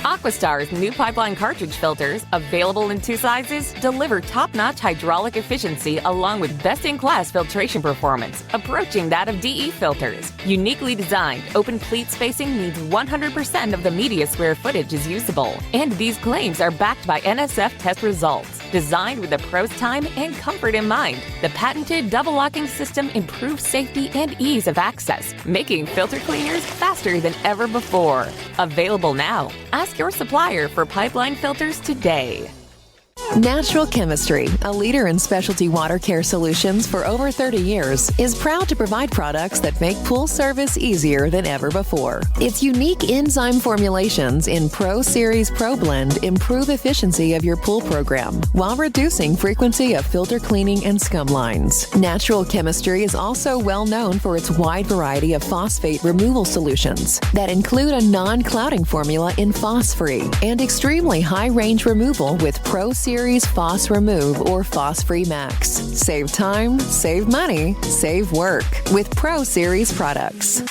AquaStar's new pipeline cartridge filters, available in 2 sizes, deliver top-notch hydraulic efficiency along with best-in-class filtration performance, approaching that of DE filters. Uniquely designed, open pleat spacing means 100% of the media square footage is usable. And these claims are backed by NSF test results. Designed with the pro's time and comfort in mind, the patented double locking system improves safety and ease of access, making filter cleaners faster than ever before. Available now. Ask your supplier for pipeline filters today. Natural Chemistry, a leader in specialty water care solutions for over 30 years, is proud to provide products that make pool service easier than ever before. Its unique enzyme formulations in Pro Series Pro Blend improve efficiency of your pool program while reducing frequency of filter cleaning and scum lines. Natural Chemistry is also well known for its wide variety of phosphate removal solutions that include a non-clouding formula in Phos-Free and extremely high-range removal with Pro Series Phos Remove or Phos-Free Max. Save time, save money, save work with Pro Series products.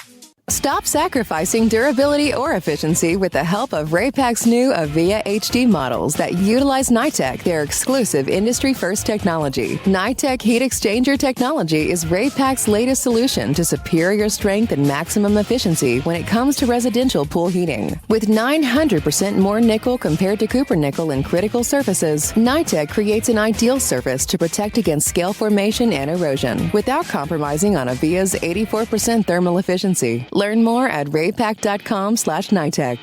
Stop sacrificing durability or efficiency with the help of Raypak's new Avia HD models that utilize NITEC, their exclusive industry-first technology. NITEC heat exchanger technology is Raypak's latest solution to superior strength and maximum efficiency when it comes to residential pool heating. With 900% more nickel compared to copper nickel in critical surfaces, NITEC creates an ideal surface to protect against scale formation and erosion without compromising on Avia's 84% thermal efficiency. Learn more at raypak.com/NITEC.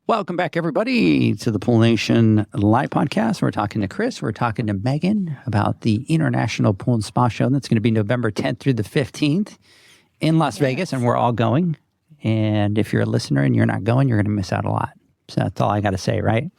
Welcome back, everybody, to the Pool Nation Live Podcast. We're talking to Kris. We're talking to Megan about the International Pool and Spa Show. That's going to be November 10th through the 15th in Las Vegas, and we're all going. And if you're a listener and you're not going, you're going to miss out a lot. So that's all I got to say, right?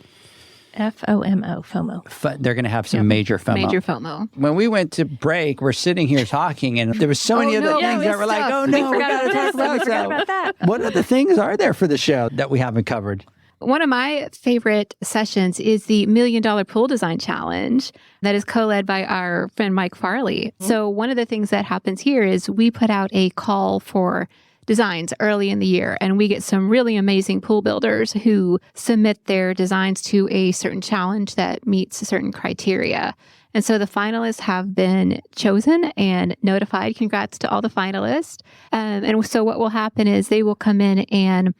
FOMO, FOMO. They're going to have some major FOMO. Major FOMO. When we went to break, we're sitting here talking, and there were so many other things that were like, oh no, we got to talk about that. What other things are there for the show that we haven't covered? One of my favorite sessions is the $1 Million Pool Design Challenge that is co-led by our friend Mike Farley. So one of the things that happens here is we put out a call for designs early in the year, and we get some really amazing pool builders who submit their designs to a certain challenge that meets certain criteria. And so the finalists have been chosen and notified. Congrats to all the finalists. And so what will happen is they will come in and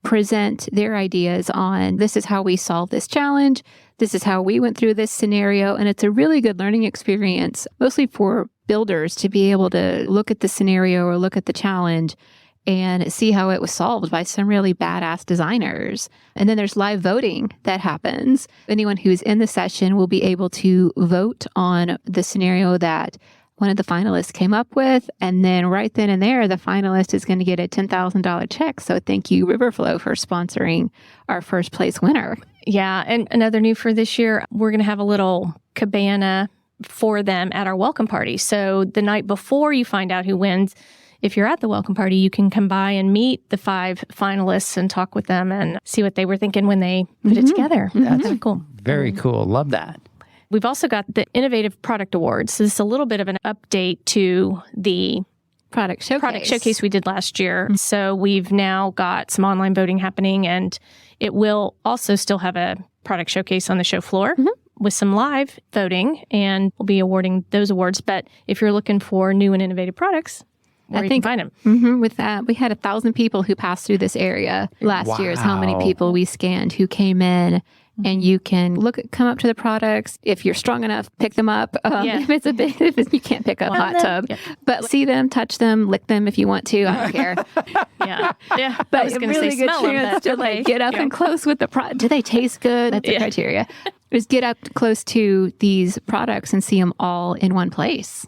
present their ideas on this is how we solve this challenge. This is how we went through this scenario. And it's a really good learning experience, mostly for builders to be able to look at the scenario or look at the challenge and see how it was solved by some really badass designers. And then there's live voting that happens. Anyone who's in the session will be able to vote on the scenario that one of the finalists came up with. And then right then and there, the finalist is going to get a $10,000 check. So thank you, Riverflow, for sponsoring our first place winner. Yeah. And another new for this year, we're going to have a little cabana for them at our welcome party. So the night before you find out who wins, if you're at the welcome party, you can come by and meet the 5 finalists and talk with them and see what they were thinking when they put it together. That's kind of cool. Very cool. Love that. We've also got the Innovative Product Awards. So this is a little bit of an update to the Product showcase we did last year. So we've now got some online voting happening, and it will also still have a product showcase on the show floor with some live voting, and we'll be awarding those awards. But if you're looking for new and innovative products, where you can find them. With that, we had 1,000 people who passed through this area last year is how many people we scanned who came in. And you can come up to the products. If you're strong enough, pick them up. If you can't pick up hot tub. But see them, touch them, lick them if you want to. I don't care. Yeah. But I was going to really say good smell them. chance to get up and close with the product. Do they taste good? That's the criteria. Just get up close to these products and see them all in one place.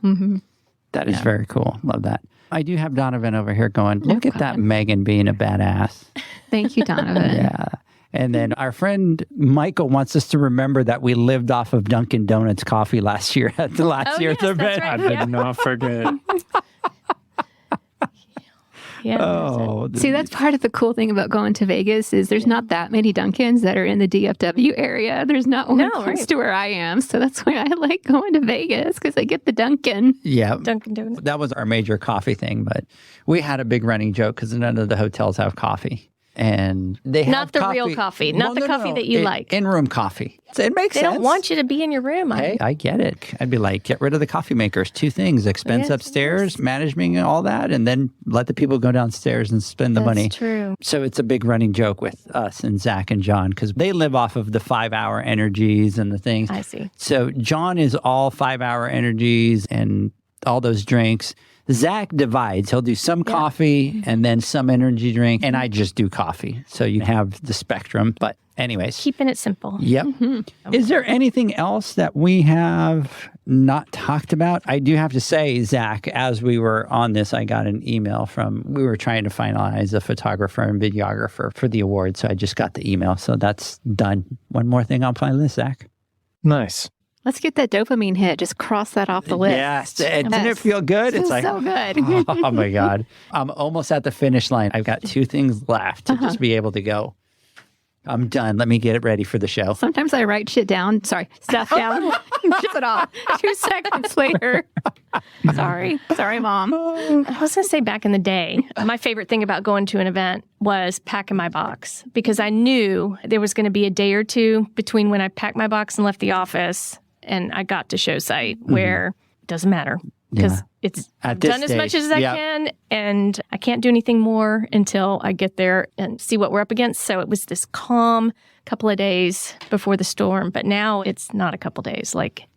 That is very cool. Love that. I do have Donovan over here going, look at that Megan being a badass. Thank you, Donovan. Yeah. And then our friend Michael wants us to remember that we lived off of Dunkin' Donuts coffee last year at the last year's event. Right. I did not forget. See, that's part of the cool thing about going to Vegas is there's not that many Dunkins that are in the DFW area. There's not one close to where I am. So that's why I like going to Vegas, because I get the Dunkin'. Yeah. Dunkin' Donuts. That was our major coffee thing, but we had a big running joke because none of the hotels have coffee. And they have not the real coffee, not the coffee that you like. In-room coffee. So it makes sense. They don't want you to be in your room. Hey, I get it. I'd be like, get rid of the coffee makers. 2 things, expense upstairs, management and all that, and then let the people go downstairs and spend the money. That's true. So it's a big running joke with us and Zach and John because they live off of the 5-hour energies and the things. I see. So John is all 5-hour energies and all those drinks. Zach divides. He'll do some coffee and then some energy drink, and I just do coffee. So you have the spectrum. But anyways. Keeping it simple. Yep. Is there anything else that we have not talked about? I do have to say, Zach, as we were on this, I got an email we were trying to finalize a photographer and videographer for the award. So I just got the email. So that's done. One more thing on my list, Zach. Nice. Let's get that dopamine hit. Just cross that off the list. Yes. Didn't it feel good? It's like so good. Oh my God. I'm almost at the finish line. I've got 2 things left to just be able to go. I'm done. Let me get it ready for the show. Sometimes I write stuff down. Just it all. 2 seconds later. Sorry, Mom. I was going to say back in the day, my favorite thing about going to an event was packing my box because I knew there was going to be a day or 2 between when I packed my box and left the office and I got to show site where it doesn't matter because it's done as much as I can and I can't do anything more until I get there and see what we're up against. So it was this calm couple of days before the storm, but now it's not a couple days. Like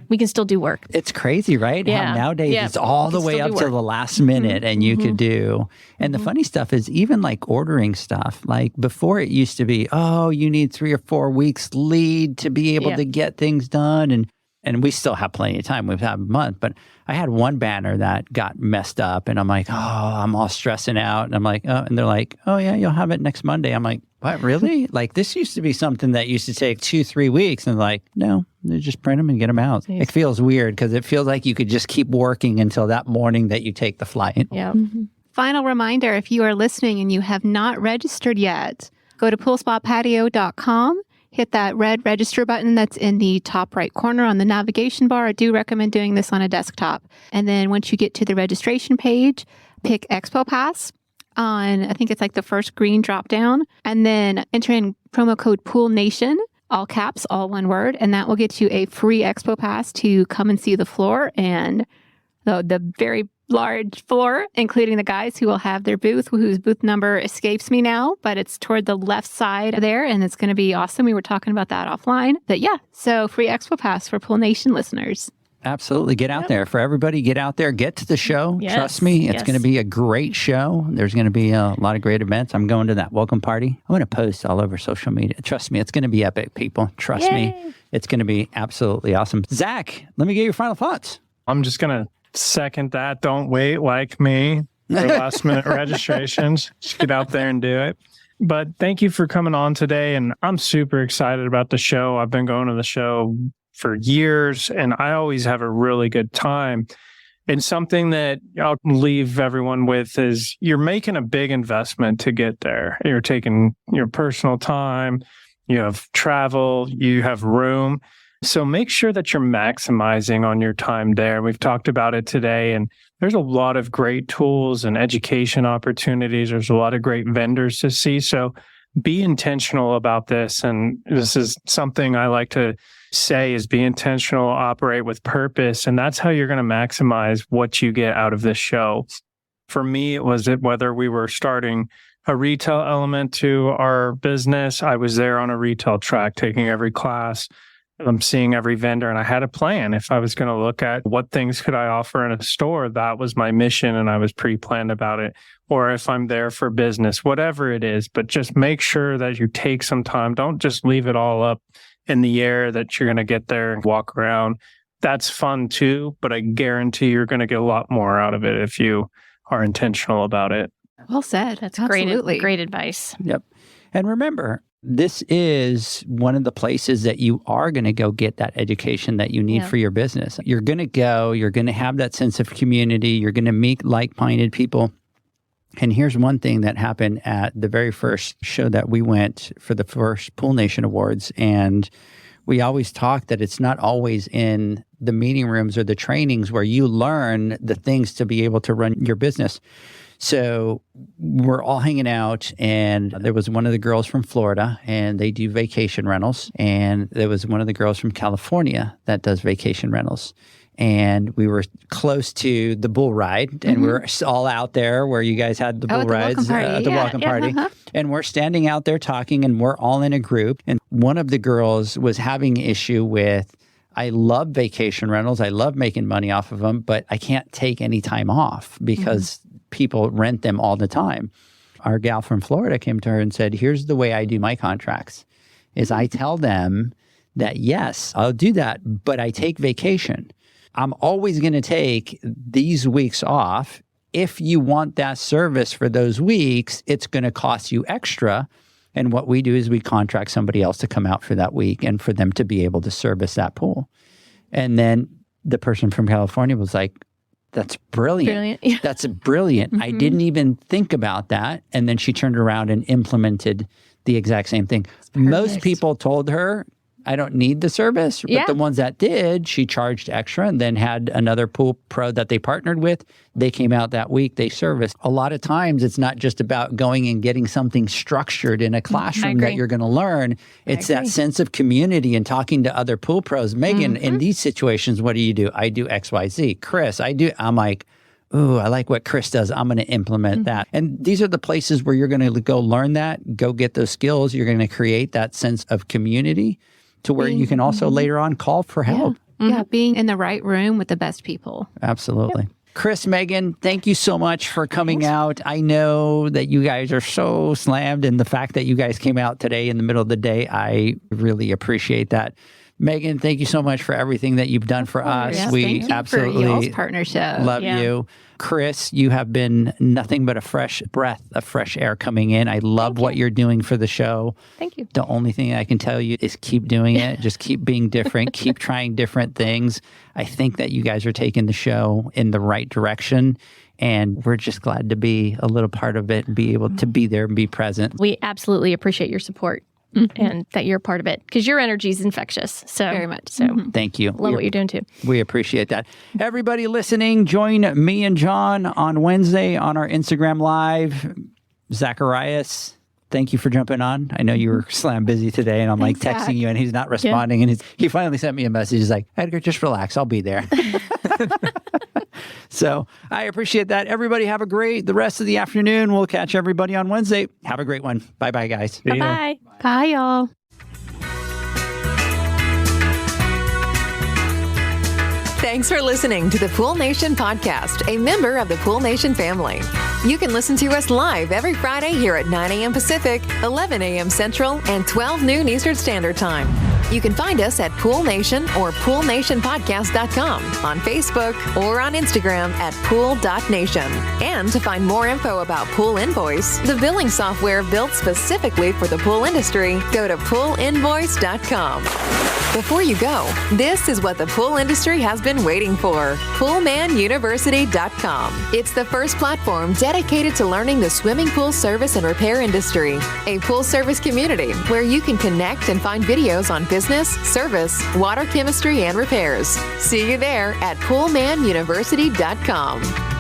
we can still do work. It's crazy, right? Yeah. How nowadays it's all the way up to the last minute and you could do. And the funny stuff is even like ordering stuff, like before it used to be, you need 3 or 4 weeks lead to be able to get things done. And we still have plenty of time. We've had a month, but I had one banner that got messed up and I'm like, I'm all stressing out. And I'm like, and they're like, yeah, you'll have it next Monday. I'm like, what, really? Like this used to be something that used to take 2-3 weeks. And like, no, they just print them and get them out. Jeez. It feels weird because it feels like you could just keep working until that morning that you take the flight. Yeah. Final reminder, if you are listening and you have not registered yet, go to poolspapatio.com. Hit that red register button that's in the top right corner on the navigation bar. I do recommend doing this on a desktop. And then once you get to the registration page, pick Expo Pass on, I think it's like the first green drop down, and then enter in promo code POOLNATION, all caps, all one word, and that will get you a free Expo Pass to come and see the floor and the very large floor, including the guys who will have their booth, whose booth number escapes me now, but it's toward the left side there, and it's going to be awesome. We were talking about that offline. But so free Expo Pass for Pool Nation listeners. Absolutely. Get out there. For everybody, get out there. Get to the show. Yes. Trust me, it's going to be a great show. There's going to be a lot of great events. I'm going to that welcome party. I'm going to post all over social media. Trust me, it's going to be epic, people. Trust me. It's going to be absolutely awesome. Zach, let me get your final thoughts. I'm just going to second that. Don't wait like me for last minute registrations. Just get out there and do it. But thank you for coming on today. And I'm super excited about the show. I've been going to the show for years, and I always have a really good time. And something that I'll leave everyone with is you're making a big investment to get there. You're taking your personal time, you have travel, you have room. So make sure that you're maximizing on your time there. We've talked about it today, and there's a lot of great tools and education opportunities. There's a lot of great vendors to see. So be intentional about this. And this is something I like to say is be intentional, operate with purpose. And that's how you're going to maximize what you get out of this show. For me, it was whether we were starting a retail element to our business. I was there on a retail track, taking every class. I'm seeing every vendor, and I had a plan. If I was going to look at what things could I offer in a store, that was my mission, and I was pre-planned about it. Or if I'm there for business, whatever it is, but just make sure that you take some time. Don't just leave it all up in the air that you're going to get there and walk around. That's fun too, but I guarantee you're going to get a lot more out of it if you are intentional about it. Well said. That's Absolutely. great advice. Yep. And remember, this is one of the places that you are going to go get that education that you need for your business. You're going to go, you're going to have that sense of community, you're going to meet like-minded people. And here's one thing that happened at the very first show that we went for the first Pool Nation Awards. And we always talk that it's not always in the meeting rooms or the trainings where you learn the things to be able to run your business. So we're all hanging out, and there was one of the girls from Florida, and they do vacation rentals. And there was one of the girls from California that does vacation rentals. And we were close to the bull ride, and we were all out there where you guys had the bull rides at the welcome party. And we're standing out there talking, and we're all in a group. And one of the girls was having issue with, I love vacation rentals. I love making money off of them, but I can't take any time off because people rent them all the time. Our gal from Florida came to her and said, here's the way I do my contracts, is I tell them that, yes, I'll do that, but I take vacation. I'm always going to take these weeks off. If you want that service for those weeks, it's going to cost you extra. And what we do is we contract somebody else to come out for that week and for them to be able to service that pool. And then the person from California was like, that's brilliant. Yeah. That's brilliant. I didn't even think about that. And then she turned around and implemented the exact same thing. Most people told her, I don't need the service. But the ones that did, she charged extra and then had another pool pro that they partnered with. They came out that week. They serviced. A lot of times, it's not just about going and getting something structured in a classroom that you're going to learn. It's that sense of community and talking to other pool pros. Megan, in these situations, what do? I do X, Y, Z. Chris, I'm like, ooh, I like what Kris does. I'm going to implement that. And these are the places where you're going to go learn that, go get those skills. You're going to create that sense of community to where you can also later on call for help. Yeah, being in the right room with the best people. Absolutely. Yep. Kris, Megan, thank you so much for coming out. I know that you guys are so slammed, and the fact that you guys came out today in the middle of the day, I really appreciate that. Megan, thank you so much for everything that you've done for us. Yes, we thank you absolutely for y'all's partnership. Love you. Kris, you have been nothing but a fresh breath of fresh air coming in. I love what you're doing for the show. Thank you. The only thing I can tell you is keep doing it. Just keep being different. Keep trying different things. I think that you guys are taking the show in the right direction. And we're just glad to be a little part of it and be able to be there and be present. We absolutely appreciate your support. And that you're part of it, because your energy is infectious. So very much. So thank you. Love what you're doing too. We appreciate that. Everybody listening, join me and John on Wednesday on our Instagram Live. Zacharias, thank you for jumping on. I know you were slam busy today, and I'm like texting you, and he's not responding. And he finally sent me a message. He's like, Edgar, just relax. I'll be there. So I appreciate that. Everybody have the rest of the afternoon. We'll catch everybody on Wednesday. Have a great one. Bye-bye, guys. Bye-bye. Bye, y'all. Thanks for listening to the Pool Nation podcast, a member of the Pool Nation family. You can listen to us live every Friday here at 9 a.m. Pacific, 11 a.m. Central, and 12 noon Eastern Standard Time. You can find us at Pool Nation or PoolNationPodcast.com, on Facebook, or on Instagram at Pool.Nation. And to find more info about Pool Invoice, the billing software built specifically for the pool industry, go to PoolInvoice.com. Before you go, this is what the pool industry has been waiting for. PoolManUniversity.com. It's the first platform dedicated to learning the swimming pool service and repair industry. A pool service community where you can connect and find videos on business, service, water chemistry, and repairs. See you there at PoolManUniversity.com.